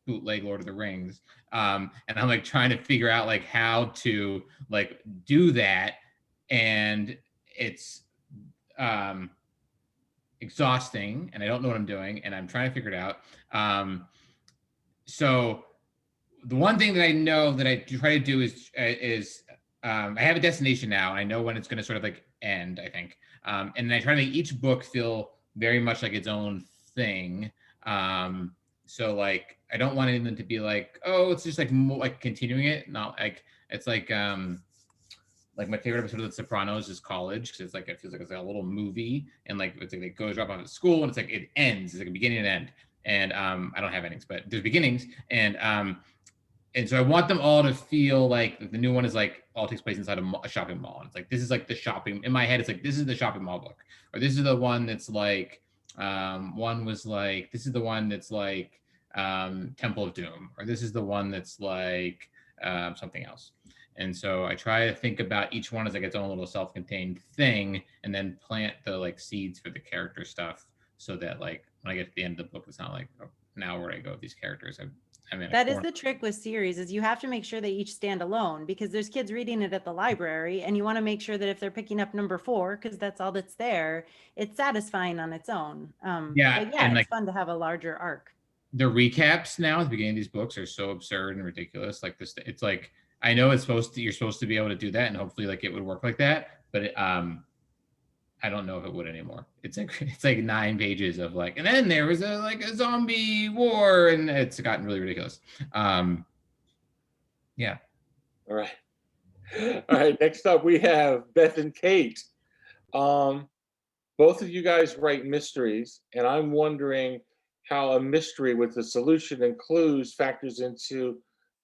bootleg Lord of the Rings, and I'm like trying to figure out like how to like do that, and it's exhausting, and I don't know what I'm doing, and I'm trying to figure it out. So the one thing that I know that I try to do is I have a destination now, and I know when it's going to sort of like end, I think. And then I try to make each book feel very much like its own thing. So like I don't want anything to be like, oh, it's just like like continuing it, not like it's like my favorite episode of The Sopranos is College, because it's like it feels like it's like a little movie, and like it's like it goes up off at school, and it's like it ends. It's like a beginning and end. And I don't have endings, but there's beginnings, and so I want them all to feel like the new one is like all takes place inside a shopping mall. And it's like, this is like the shopping, in my head, it's like, this is the shopping mall book. Or this is the one that's like, one was like, this is the one that's like Temple of Doom. Or this is the one that's like something else. And so I try to think about each one as like its own little self-contained thing, and then plant the like seeds for the character stuff, so that like when I get to the end of the book, it's not like, oh, now where do I go with these characters? I'm in a That is corner. the trick with series, is you have to make sure they each stand alone, because there's kids reading it at the library, and you want to make sure that if they're picking up number 4, because that's all that's there, it's satisfying on its own. Yeah, But yeah, and it's like fun to have a larger arc. the recaps now at the beginning of these books are so absurd and ridiculous. Like this, it's like, I know it's you're supposed to be able to do that, and hopefully like it would work like that, but I don't know if it would anymore. It's like 9 pages of like, and then there was a zombie war, and it's gotten really ridiculous. Yeah. All right. All right. Next up, we have Beth and Kate. Both of you guys write mysteries, and I'm wondering how a mystery with a solution and clues factors into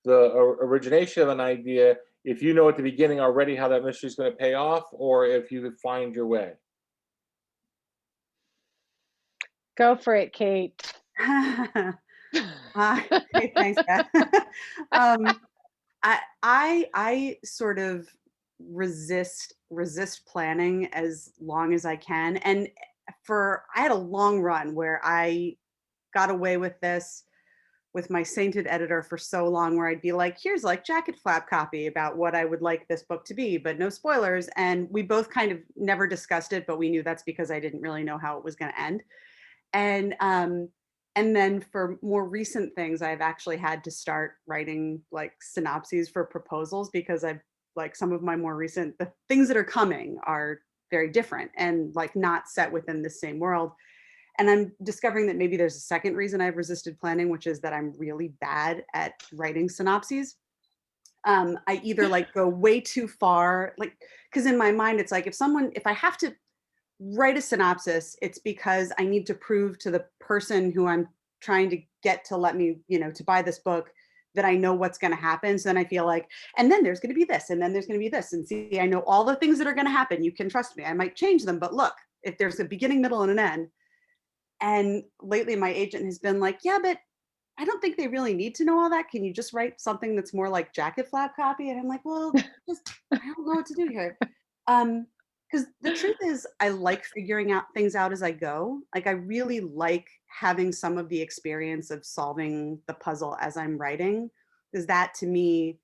the origination of an idea. If you know at the beginning already how that mystery is going to pay off, or if you find your way. Go for it, Kate. Okay, thanks, Beth. I sort of resist planning as long as I can, and I had a long run where I got away with this with my sainted editor for so long, where I'd be like, here's like jacket flap copy about what I would like this book to be, but no spoilers. And we both kind of never discussed it, but we knew that's because I didn't really know how it was going to end. And then for more recent things, I've actually had to start writing like synopses for proposals, because I've like some of my more recent, the things that are coming are very different and like not set within the same world. And I'm discovering that maybe there's a second reason I've resisted planning, which is that I'm really bad at writing synopses. I either like go way too far, like, because in my mind, it's like if I have to write a synopsis, it's because I need to prove to the person who I'm trying to get to let me, to buy this book, that I know what's going to happen. So then I feel like, and then there's going to be this, and then there's going to be this. And see, I know all the things that are going to happen. You can trust me. I might change them, but look, if there's a beginning, middle, and an end. And lately my agent has been like, yeah, but I don't think they really need to know all that. Can you just write something that's more like jacket flap copy? And I'm like, well, I don't know what to do here. Because the truth is, I like figuring out things out as I go. Like, I really like having some of the experience of solving the puzzle as I'm writing, because that to me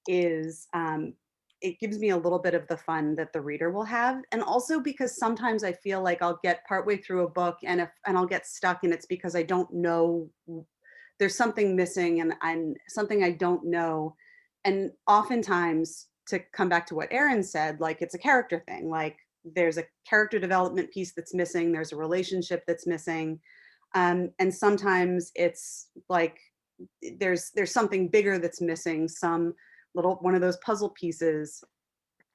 is, it gives me a little bit of the fun that the reader will have. And also because sometimes I feel like I'll get partway through a book and I'll get stuck, and it's because I don't know, there's something missing and something I don't know. And oftentimes, to come back to what Erin said, like it's a character thing, like there's a character development piece that's missing, there's a relationship that's missing. And sometimes it's like there's something bigger that's missing, some little one of those puzzle pieces.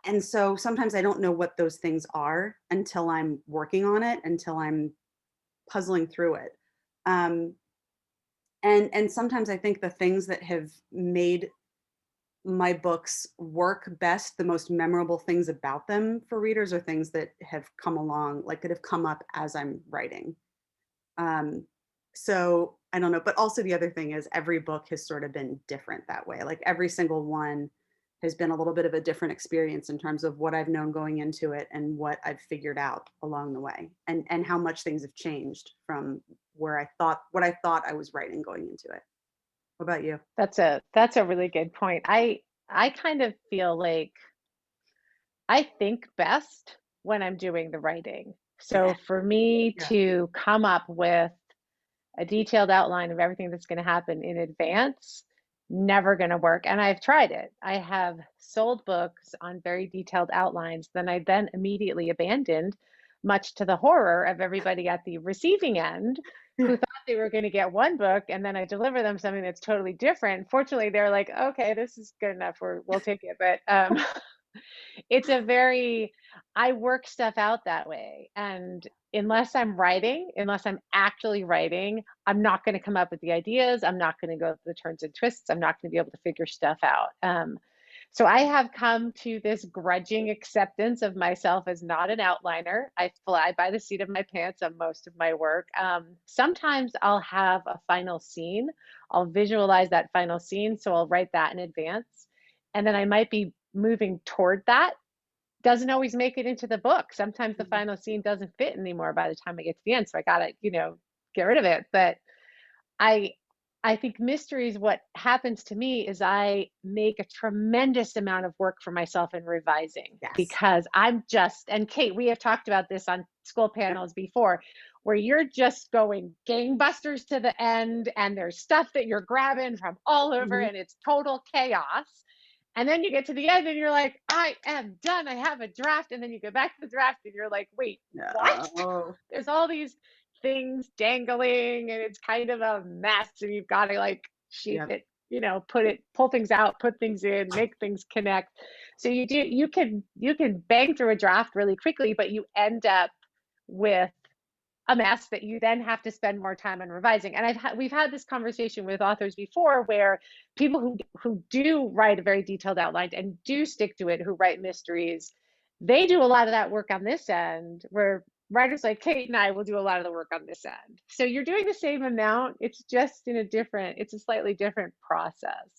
And so sometimes I don't know what those things are until I'm working on it, until I'm puzzling through it. And sometimes I think the things that have made my books work best, the most memorable things about them for readers, are things that have come along, like that have come up as I'm writing. So I don't know, but also the other thing is every book has sort of been different that way. Like every single one has been a little bit of a different experience in terms of what I've known going into it and what I've figured out along the way, and how much things have changed from what I thought I was writing going into it. What about you? That's a really good point. I kind of feel like I think best when I'm doing the writing. So for me to come up with a detailed outline of everything that's going to happen in advance, never going to work. And I've tried it. I have sold books on very detailed outlines, then I immediately abandoned, much to the horror of everybody at the receiving end, who thought they were going to get one book, and then I deliver them something that's totally different. Fortunately, they're like, okay, this is good enough, we'll take it. But I work stuff out that way. And unless I'm actually writing, I'm not going to come up with the ideas. I'm not going to go through the turns and twists. I'm not going to be able to figure stuff out. So I have come to this grudging acceptance of myself as not an outliner. I fly by the seat of my pants on most of my work. Sometimes I'll have a final scene. I'll visualize that final scene, so I'll write that in advance. And then I might be moving toward that. Doesn't always make it into the book. Sometimes the final scene doesn't fit anymore by the time I get to the end. So I gotta, get rid of it. But I think mysteries, what happens to me is I make a tremendous amount of work for myself in revising. Yes. Because I'm just, and Kate, we have talked about this on school panels before, where you're just going gangbusters to the end and there's stuff that you're grabbing from all over and it's total chaos. And then you get to the end and you're like, I am done. I have a draft. And then you go back to the draft and you're like, wait, what? Oh. There's all these things dangling and it's kind of a mess. And you've got to like shape it, you know, pull things out, put things in, make things connect. So you can bang through a draft really quickly, but you end up with a mess that you then have to spend more time on revising. And we've had this conversation with authors before where people who do write a very detailed outline and do stick to it, who write mysteries, they do a lot of that work on this end, where writers like Kate and I will do a lot of the work on this end. So you're doing the same amount, it's just it's a slightly different process.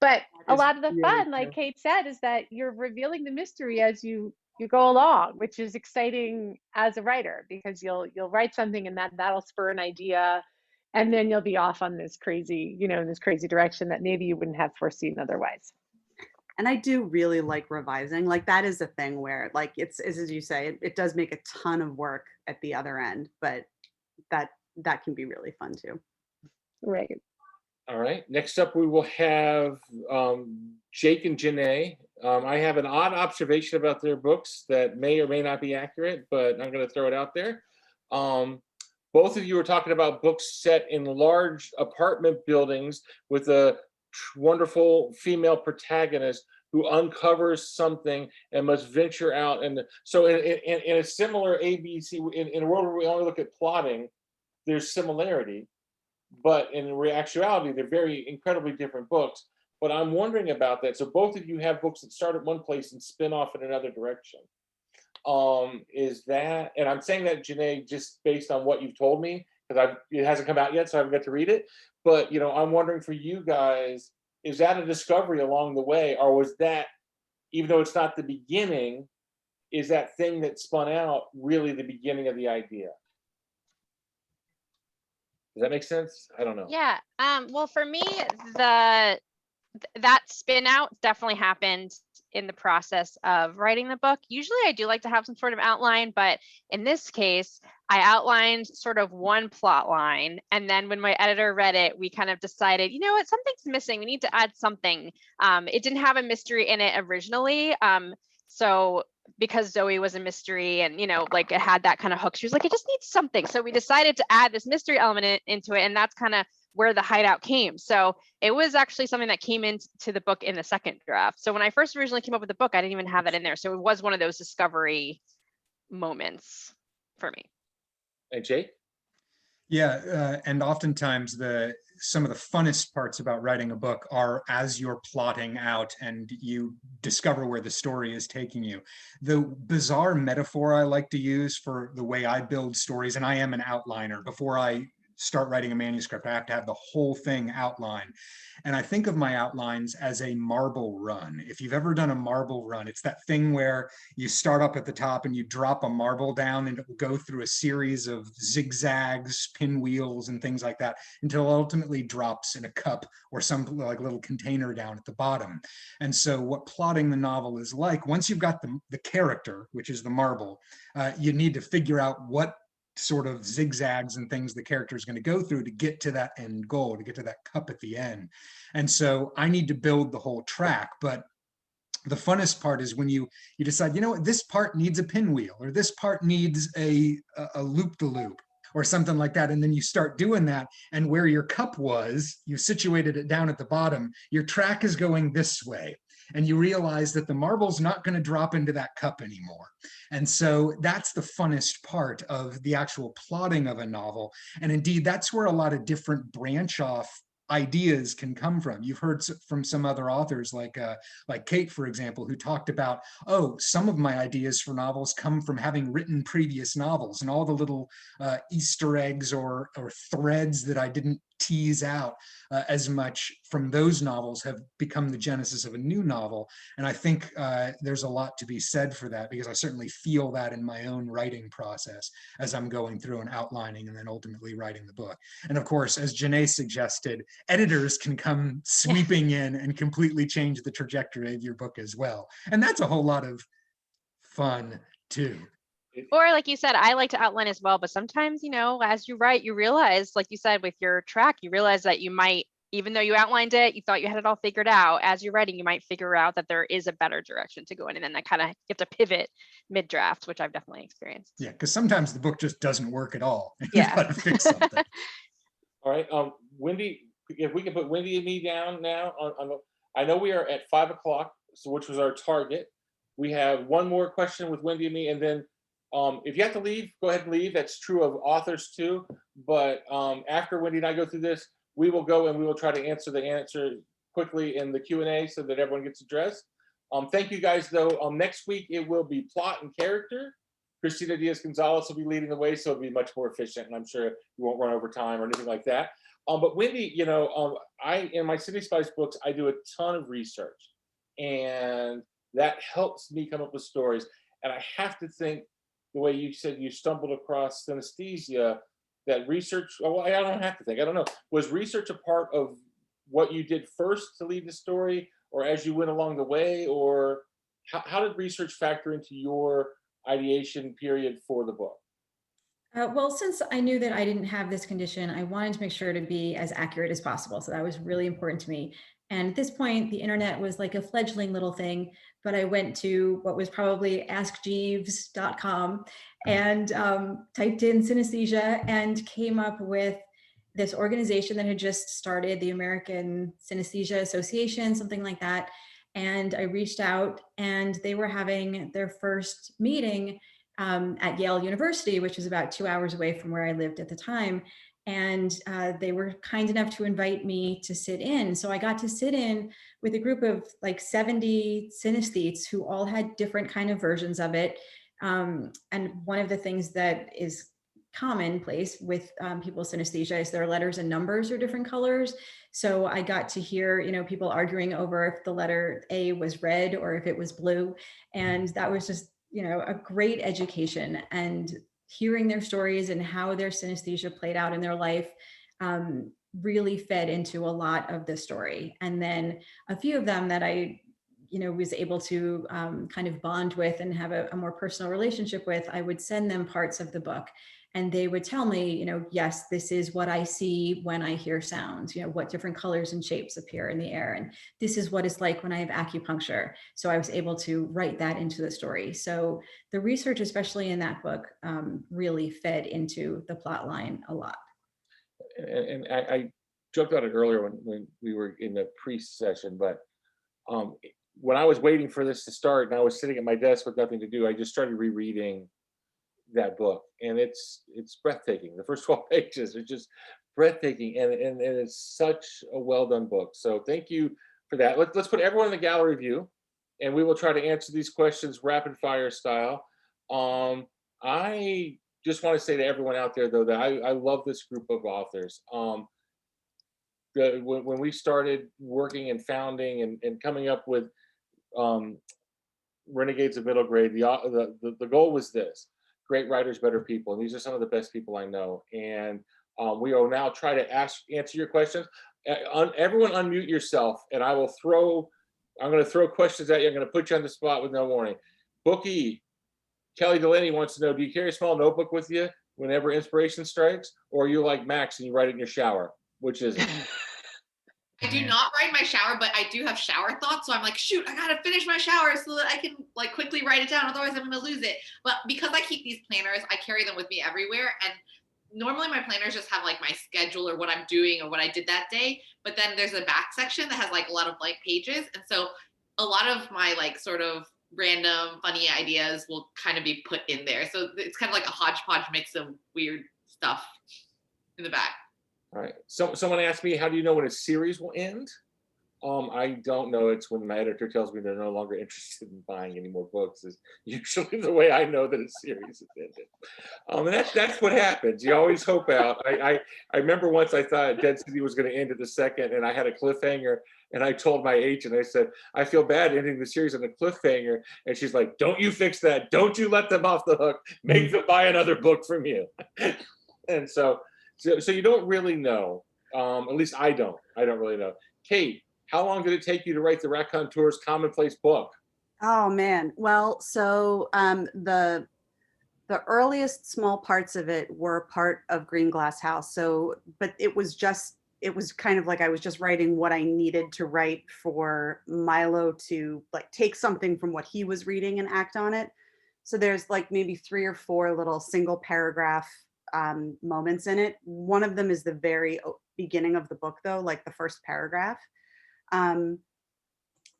But a lot of the fun, like Kate said, is that you're revealing the mystery as you go along, which is exciting as a writer, because you'll write something and that'll spur an idea, and then you'll be off on this crazy direction that maybe you wouldn't have foreseen otherwise. And I do really like revising. Like that is a thing where like it's as you say, it does make a ton of work at the other end, but that can be really fun too. Right. All right. Next up, we will have Jake and Janae. I have an odd observation about their books that may or may not be accurate, but I'm going to throw it out there. Both of you are talking about books set in large apartment buildings with a wonderful female protagonist who uncovers something and must venture out. And so in a similar ABC, in a world where we only look at plotting, there's similarity, but in actuality, they're very incredibly different books. But I'm wondering about that. So both of you have books that start at one place and spin off in another direction. Is that, and I'm saying that, Janae, just based on what you've told me, because it hasn't come out yet, so I haven't got to read it. But you know, I'm wondering for you guys, is that a discovery along the way, or was that, even though it's not the beginning, is that thing that spun out really the beginning of the idea? Does that make sense? I don't know. Yeah. Well, for me, that spin out definitely happened in the process of writing the book. Usually I do like to have some sort of outline, but in this case, I outlined sort of one plot line. And then when my editor read it, we kind of decided, you know what, something's missing. We need to add something. It didn't have a mystery in it originally. So because Zoe was a mystery and, you know, like it had that kind of hook, she was like, it just needs something. So we decided to add this mystery element into it. And that's kind of where the hideout came. So it was actually something that came into the book in the second draft. So when I first originally came up with the book, I didn't even have that in there. So it was one of those discovery moments for me. And Jake? Yeah, and oftentimes some of the funnest parts about writing a book are as you're plotting out and you discover where the story is taking you. The bizarre metaphor I like to use for the way I build stories, and I am an outliner, before I start writing a manuscript, I have to have the whole thing outlined. And I think of my outlines as a marble run. If you've ever done a marble run, it's that thing where you start up at the top and you drop a marble down and it will go through a series of zigzags, pinwheels, and things like that until it ultimately drops in a cup or some like little container down at the bottom. And so what plotting the novel is like, once you've got the character, which is the marble, you need to figure out what sort of zigzags and things the character is going to go through to get to that end goal, to get to that cup at the end. And so I need to build the whole track. But the funnest part is when you decide, you know what, this part needs a pinwheel, or this part needs a loop-de-loop or something like that. And then you start doing that, and where your cup was, you situated it down at the bottom, your track is going this way. And you realize that the marble's not going to drop into that cup anymore. And so that's the funnest part of the actual plotting of a novel. And indeed, that's where a lot of different branch off ideas can come from. You've heard from some other authors like Kate, for example, who talked about, oh, some of my ideas for novels come from having written previous novels, and all the little Easter eggs or threads that I didn't tease out as much from those novels have become the genesis of a new novel. And I think there's a lot to be said for that, because I certainly feel that in my own writing process as I'm going through and outlining and then ultimately writing the book. And of course, as Janae suggested, editors can come sweeping in and completely change the trajectory of your book as well. And that's a whole lot of fun too. Or like you said, I like to outline as well, but sometimes, you know, as you write, you realize, like you said, with your track, you realize that you might, even though you outlined it, you thought you had it all figured out, as you're writing, you might figure out that there is a better direction to go in. And then that kind of, you have to pivot mid-draft, which I've definitely experienced. Yeah, because sometimes the book just doesn't work at all. Yeah. You gotta fix something. All right, Wendy, if we can put Wendy and me down now I know we are at 5 o'clock, so which was our target. We have one more question with Wendy and me, and then if you have to leave, go ahead and leave. That's true of authors too. But after Wendy and I go through this, we will go and we will try to answer the answer quickly in the Q&A so that everyone gets addressed. Thank you guys though. Next week it will be plot and character. Christina Diaz-Gonzalez will be leading the way, so it'll be much more efficient, and I'm sure you won't run over time or anything like that. But Wendy, you know, in my City Spies books, I do a ton of research, and that helps me come up with stories. And I have to think, the way you said you stumbled across synesthesia, that research, well, I don't have to think, I don't know. Was research a part of what you did first to lead the story, or as you went along the way, or how did research factor into your ideation period for the book? Well, since I knew that I didn't have this condition, I wanted to make sure to be as accurate as possible. So that was really important to me. And at this point, the internet was like a fledgling little thing, but I went to what was probably askjeeves.com and typed in synesthesia and came up with this organization that had just started, the American Synesthesia Association, something like that. And I reached out, and they were having their first meeting at Yale University, which was about 2 hours away from where I lived at the time. And they were kind enough to invite me to sit in. So I got to sit in with a group of like 70 synesthetes who all had different kind of versions of it. And one of the things that is commonplace with people with synesthesia is their letters and numbers are different colors. So I got to hear, you know, people arguing over if the letter A was red or if it was blue. And that was just, you know, a great education, and hearing their stories and how their synesthesia played out in their life really fed into a lot of the story. And then a few of them that I, you know, was able to kind of bond with and have a more personal relationship with, I would send them parts of the book. And they would tell me, you know, yes, this is what I see when I hear sounds, you know, what different colors and shapes appear in the air. And this is what it's like when I have acupuncture. So I was able to write that into the story. So the research, especially in that book, really fed into the plot line a lot. And I joked about it earlier when we were in the pre-session, but when I was waiting for this to start and I was sitting at my desk with nothing to do, I just started rereading that book, and it's breathtaking. The first 12 pages are just breathtaking, and it's such a well done book. So thank you for that. Let's put everyone in the gallery view, and we will try to answer these questions rapid fire style. I just want to say to everyone out there though that I love this group of authors. When we started working and founding and coming up with Renegades of Middle Grade, the goal was this: great writers, better people. And these are some of the best people I know. And we will now try to answer your questions. Everyone unmute yourself, and I'm going to throw questions at you. I'm going to put you on the spot with no warning. Booki, Kelly Delaney wants to know, do you carry a small notebook with you whenever inspiration strikes? Or are you like Max and you write it in your shower? Which is it? I do not write in my shower, but I do have shower thoughts. So I'm like, shoot, I gotta finish my shower so that I can like quickly write it down. Otherwise I'm gonna lose it. But because I keep these planners, I carry them with me everywhere. And normally my planners just have like my schedule or what I'm doing or what I did that day. But then there's a back section that has like a lot of blank pages. And so a lot of my like sort of random funny ideas will kind of be put in there. So it's kind of like a hodgepodge mix of weird stuff in the back. All right. So someone asked me, how do you know when a series will end? I don't know. It's when my editor tells me they're no longer interested in buying any more books is usually the way I know that a series is ended. And that's what happens. You always hope out. I remember once I thought Dead City was going to end at the second, and I had a cliffhanger, and I told my agent, I said, I feel bad ending the series on a cliffhanger, and she's like, don't you fix that? Don't you let them off the hook? Make them buy another book from you. And so you don't really know. At least I don't really know. Kate, how long did it take you to write the Raconteur's Commonplace book? Oh man. Well, so the earliest small parts of it were part of Green Glass House. So, but it was kind of like I was just writing what I needed to write for Milo to like take something from what he was reading and act on it. So there's like maybe 3 or 4 little single paragraph moments in it. One of them is the very beginning of the book though, like the first paragraph.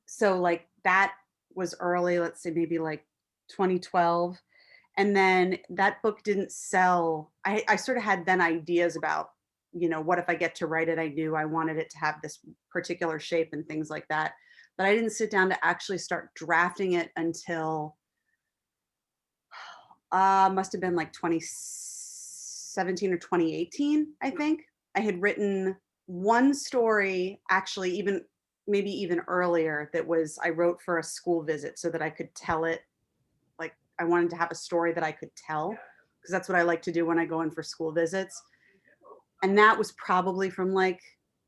So like that was early, let's say maybe like 2012. And then that book didn't sell. I sort of had then ideas about, you know, what if I get to write it? I knew I wanted it to have this particular shape and things like that. But I didn't sit down to actually start drafting it until must have been like 2017 or 2018, I think. I had written one story, actually maybe even earlier, that was I wrote for a school visit so that I could tell it. Like I wanted to have a story that I could tell, because that's what I like to do when I go in for school visits. And that was probably from like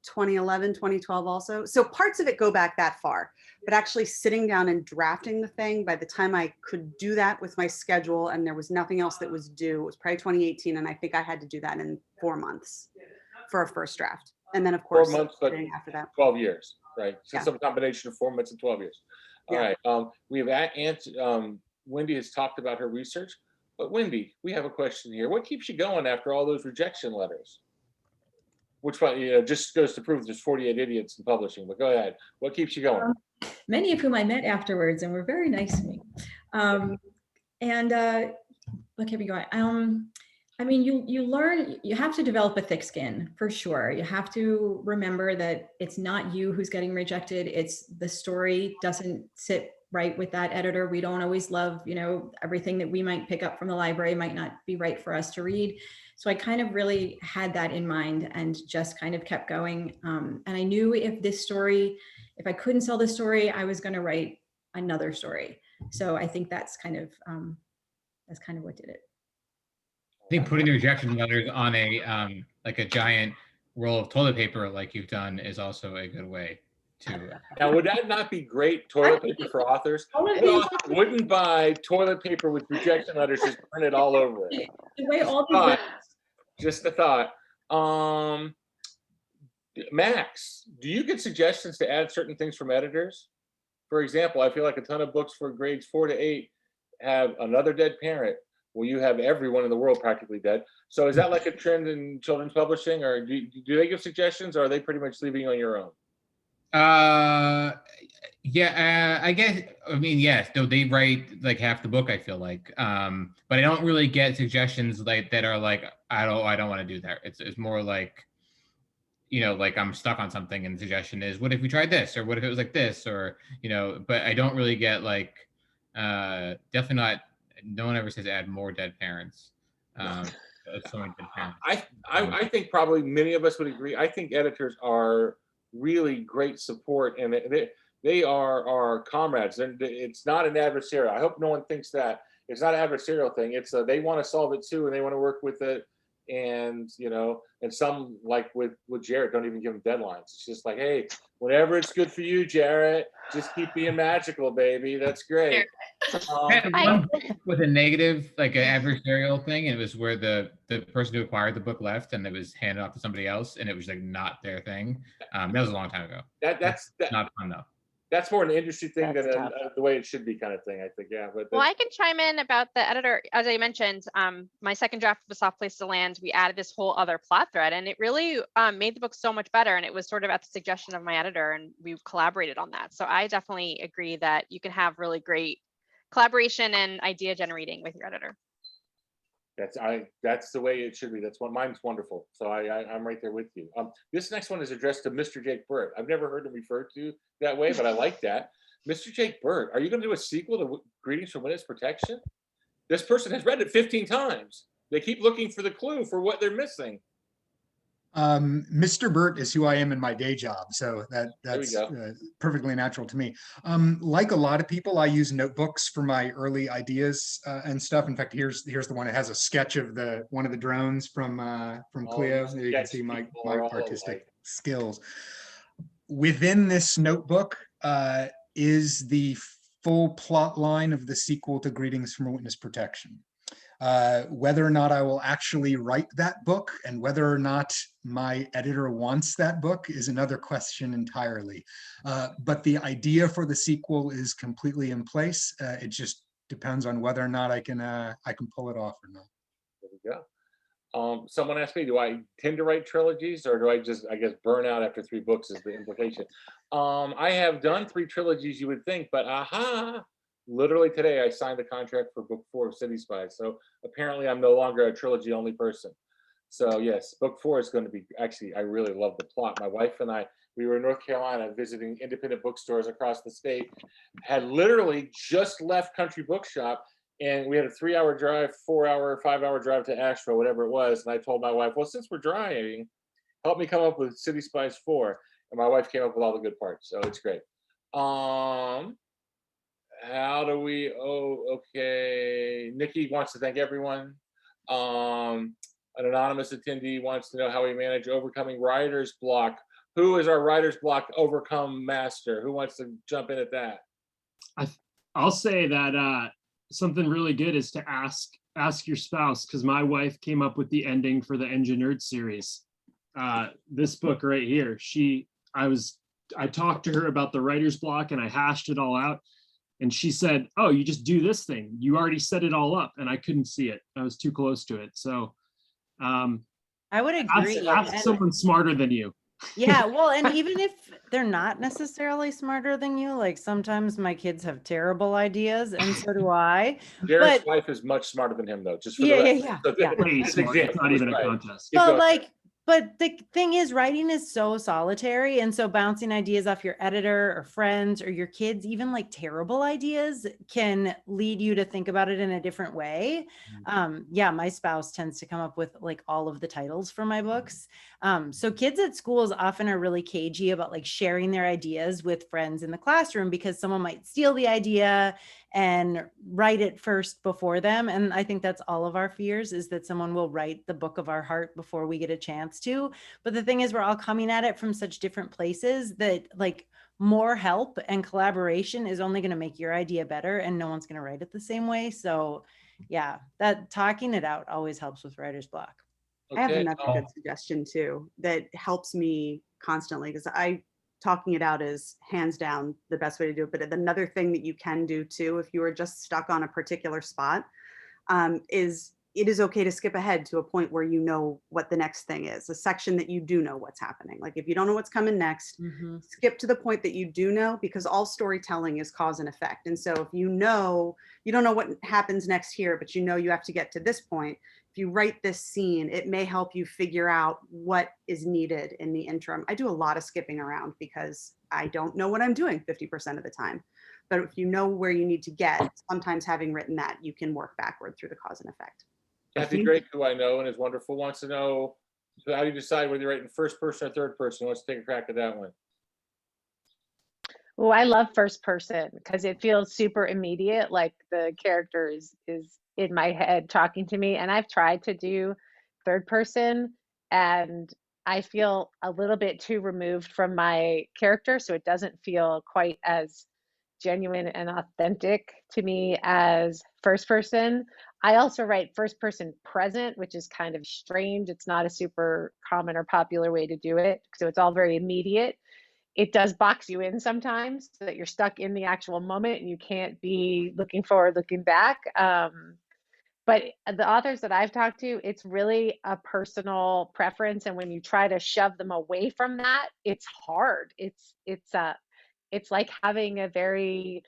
2011, 2012 also. So parts of it go back that far, but actually sitting down and drafting the thing, by the time I could do that with my schedule and there was nothing else that was due, it was probably 2018. And I think I had to do that in 4 months for a first draft. And then of course, 4 months, but after that, 12 years, right? So Yeah. some combination of 4 months and 12 years. All Yeah. right. We have answered, Wendy has talked about her research, but Wendy, we have a question here. What keeps you going after all those rejection letters? Which one, just goes to prove there's 48 idiots in publishing, but go ahead. What keeps you going? Many of whom I met afterwards and were very nice to me. What kept me going? I mean, you learn, you have to develop a thick skin for sure. You have to remember that it's not you who's getting rejected. It's the story doesn't sit right with that editor. We don't always love, everything that we might pick up from the library might not be right for us to read. So I kind of really had that in mind and just kind of kept going. And I knew if I couldn't sell this story, I was going to write another story. So I think that's kind of what did it. I think putting the rejection letters on a like a giant roll of toilet paper like you've done is also a good way to. Now, would that not be great toilet paper for authors? What author wouldn't buy toilet paper with rejection letters, just print it all over it? The way all Just a thought. Max, do you get suggestions to add certain things from editors? For example, I feel like a ton of books for grades 4 to 8 have another dead parent. Well, you have everyone in the world practically dead. So is that like a trend in children's publishing, or do they give suggestions, or are they pretty much leaving you on your own? Yeah, I guess, I mean, yes, though they write like half the book, I feel like, but I don't really get suggestions like that are like, I don't want to do that. It's more like, like I'm stuck on something and the suggestion is, what if we tried this? Or what if it was like this? Or, but I don't really get like, definitely not, no one ever says add more dead parents. So many dead parents. I think probably many of us would agree. I think editors are really great support, and they are our comrades, and it's not an adversarial. I hope no one thinks that it's not an adversarial thing. It's they want to solve it too, and they want to work with it. And and some, like with Jarrett, don't even give him deadlines. It's just like, hey, whenever it's good for you, Jarrett, just keep being magical, baby. That's great. With a negative, like an adversarial thing, and it was where the person who acquired the book left, and it was handed off to somebody else, and it was like not their thing. That was a long time ago. That's not fun though. That's more an industry thing That's than the way it should be, kind of thing, I think. Yeah, but well, I can chime in about the editor. As I mentioned, my second draft of A Soft Place to Land, we added this whole other plot thread, and it really made the book so much better. And it was sort of at the suggestion of my editor, and we collaborated on that. So I definitely agree that you can have really great collaboration and idea generating with your editor. That's the way it should be. That's what mine's wonderful. So I'm right there with you. This next one is addressed to Mr. Jake Burt. I've never heard him referred to that way, but I like that. Mr. Jake Burt, are you going to do a sequel to Greetings from Witness Protection? This person has read it 15 times. They keep looking for the clue for what they're missing. Mr. Burt is who I am in my day job, so that's perfectly natural to me. Like a lot of people, I use notebooks for my early ideas and stuff. In fact, here's the one that has a sketch of one of the drones from Cleo. There you can see my artistic skills. Within this notebook is the full plot line of the sequel to Greetings from Witness Protection. Whether or not I will actually write that book and whether or not my editor wants that book is another question entirely. But the idea for the sequel is completely in place. It just depends on whether or not I can pull it off or not. There we go. Someone asked me, do I tend to write trilogies or do I guess burn out after 3 books is the implication. I have done 3 trilogies, you would think, but literally today I signed the contract for book 4 of City Spies. So apparently I'm no longer a trilogy only person. So yes, book 4 is going to be, actually, I really love the plot. My wife and I, we were in North Carolina visiting independent bookstores across the state, had literally just left Country Bookshop, and we had a 3-hour drive, 4-hour, 5-hour drive to Asheville, whatever it was. And I told my wife, well, since we're driving, help me come up with City Spies 4. And my wife came up with all the good parts. So it's great. How do we, okay. Nikki wants to thank everyone. An anonymous attendee wants to know how we manage overcoming writer's block. Who is our writer's block overcome master? Who wants to jump in at that? I'll say that something really good is to ask your spouse, because my wife came up with the ending for the Engineered series. This book right here, I talked to her about the writer's block and I hashed it all out. And she said, oh, you just do this thing. You already set it all up. And I couldn't see it. I was too close to it. So I would agree. Ask someone smarter than you. Yeah, well, and even if they're not necessarily smarter than you, like sometimes my kids have terrible ideas, and so do I. Jarrett's wife is much smarter than him, though. Just for yeah. It's not even a contest. But the thing is, writing is so solitary. And so bouncing ideas off your editor or friends or your kids, even like terrible ideas, can lead you to think about it in a different way. Yeah, my spouse tends to come up with like all of the titles for my books. So kids at schools often are really cagey about like sharing their ideas with friends in the classroom because someone might steal the idea and write it first before them. And I think that's all of our fears, is that someone will write the book of our heart before we get a chance to. But the thing is, we're all coming at it from such different places that like more help and collaboration is only going to make your idea better, and no one's going to write it the same way. So yeah, that talking it out always helps with writer's block. I have another good suggestion too that helps me constantly, because talking it out is hands down the best way to do it. But another thing that you can do too, if you are just stuck on a particular spot, is it is okay to skip ahead to a point where you know what the next thing is, a section that you do know what's happening. Like if you don't know what's coming next, skip to the point that you do know, because all storytelling is cause and effect. And so if you know, you don't know what happens next here, but you know you have to get to this point. If you write this scene, it may help you figure out what is needed in the interim. I do a lot of skipping around because I don't know what I'm doing 50% of the time. But if you know where you need to get, sometimes having written that, you can work backward through the cause and effect. Kathy Drake, who I know and is wonderful, wants to know, so how do you decide whether you're writing first person or third person? Wants to take a crack at that one. Oh, I love first person because it feels super immediate, like the character is in my head talking to me. And I've tried to do third person and I feel a little bit too removed from my character, so it doesn't feel quite as genuine and authentic to me as first person. I also write first person present, which is kind of strange. It's not a super common or popular way to do it, so it's all very immediate. It does box you in sometimes so that you're stuck in the actual moment and you can't be looking forward, looking back. But the authors that I've talked to, it's really a personal preference. And when you try to shove them away from that, it's hard. It's like having a very,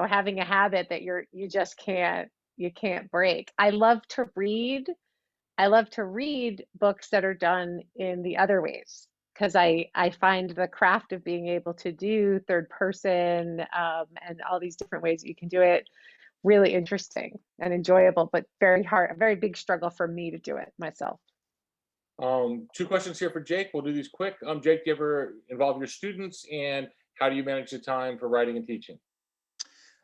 having a habit that you just can't you can't break. I love to read. I love to read books that are done in the other ways, because I find the craft of being able to do third person and all these different ways that you can do it really interesting and enjoyable, but very hard, a very big struggle for me to do it myself. 2 questions here for Jake. We'll do these quick. Jake, do you ever involve your students, and how do you manage the time for writing and teaching?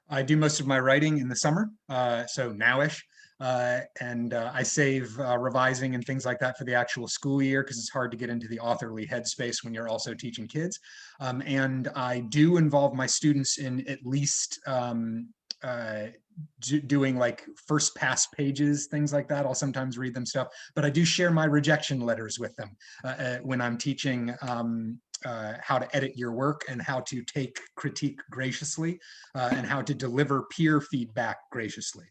I do most of my writing in the summer, so nowish, and I save revising and things like that for the actual school year, because it's hard to get into the authorly headspace when you're also teaching kids. And I do involve my students in at least doing like first pass pages, things like that. I'll sometimes read them stuff, but I do share my rejection letters with them when I'm teaching how to edit your work and how to take critique graciously and how to deliver peer feedback graciously.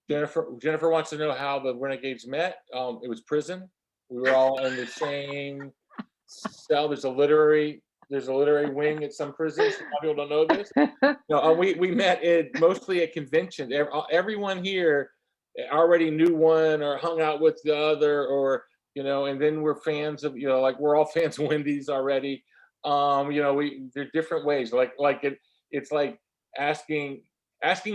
Jennifer wants to know how the Renegades met. It was prison. We were all in the same cell. There's a literary wing at some prisons. A lot of people don't know this. No, we met mostly at conventions. Everyone here already knew one or hung out with the other, or and then we're fans of like we're all fans of Wendy's already. There are different ways. It's like asking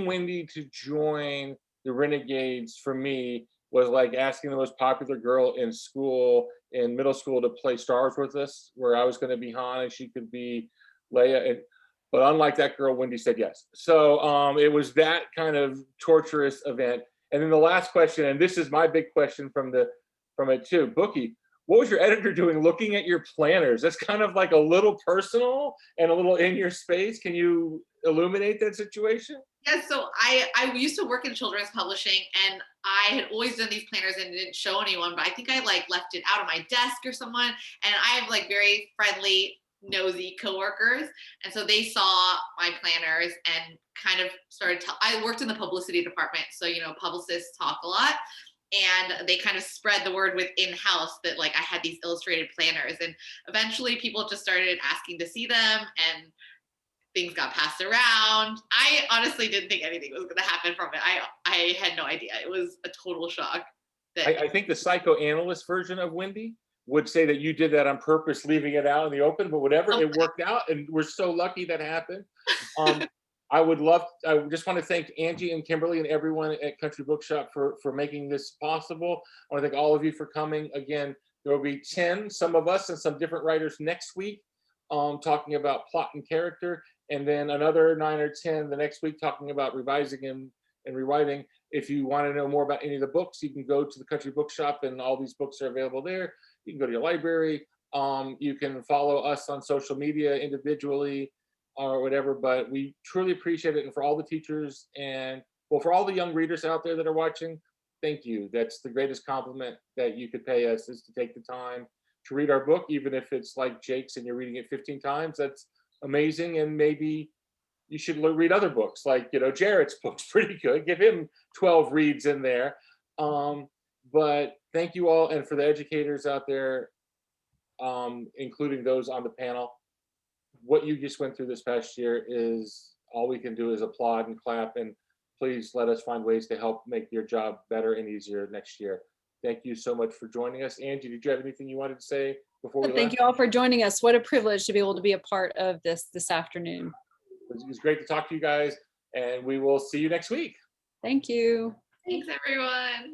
Wendy to join the Renegades for me was like asking the most popular girl in middle school to play Star Wars with us, where I was going to be Han and she could be Leia. But unlike that girl, Wendy said yes. So it was that kind of torturous event. And then the last question, and this is my big question from it too, Booki, what was your editor doing looking at your planners? That's kind of like a little personal and a little in your space. Can you illuminate that situation? Yeah, so I used to work in children's publishing, and I had always done these planners and didn't show anyone, but I think I left it out on my desk or someone, and I have very friendly, nosy coworkers, and so they saw my planners and kind of started I worked in the publicity department, so publicists talk a lot, and they kind of spread the word in-house that I had these illustrated planners, and eventually people just started asking to see them, and things got passed around. I honestly didn't think anything was going to happen from it. I had no idea. It was a total shock. I think the psychoanalyst version of Wendy would say that you did that on purpose, leaving it out in the open, but whatever, it worked out, and we're so lucky that happened. I just want to thank Angie and Kimberly and everyone at Country Bookshop for making this possible. I want to thank all of you for coming. Again, there will be 10, some of us and some different writers next week, talking about plot and character, and then another 9 or 10 the next week talking about revising and rewriting. If you want to know more about any of the books, you can go to the Country Bookshop, and all these books are available there. You can go to your library. You can follow us on social media individually or whatever, but we truly appreciate it. And for all the teachers and for all the young readers out there that are watching, thank you. That's the greatest compliment that you could pay us, is to take the time to read our book, even if it's like Jake's and you're reading it 15 times. That's amazing. And maybe you should read other books, like Jarrett's book's pretty good. Give him 12 reads in there. But thank you all, and for the educators out there, including those on the panel. What you just went through this past year is all we can do is applaud and clap, and please let us find ways to help make your job better and easier next year. Thank you so much for joining us. Angie, did you have anything you wanted to say before we left? Thank you all for joining us. What a privilege to be able to be a part of this afternoon. It was great to talk to you guys, and we will see you next week. Thank you. Thanks, everyone.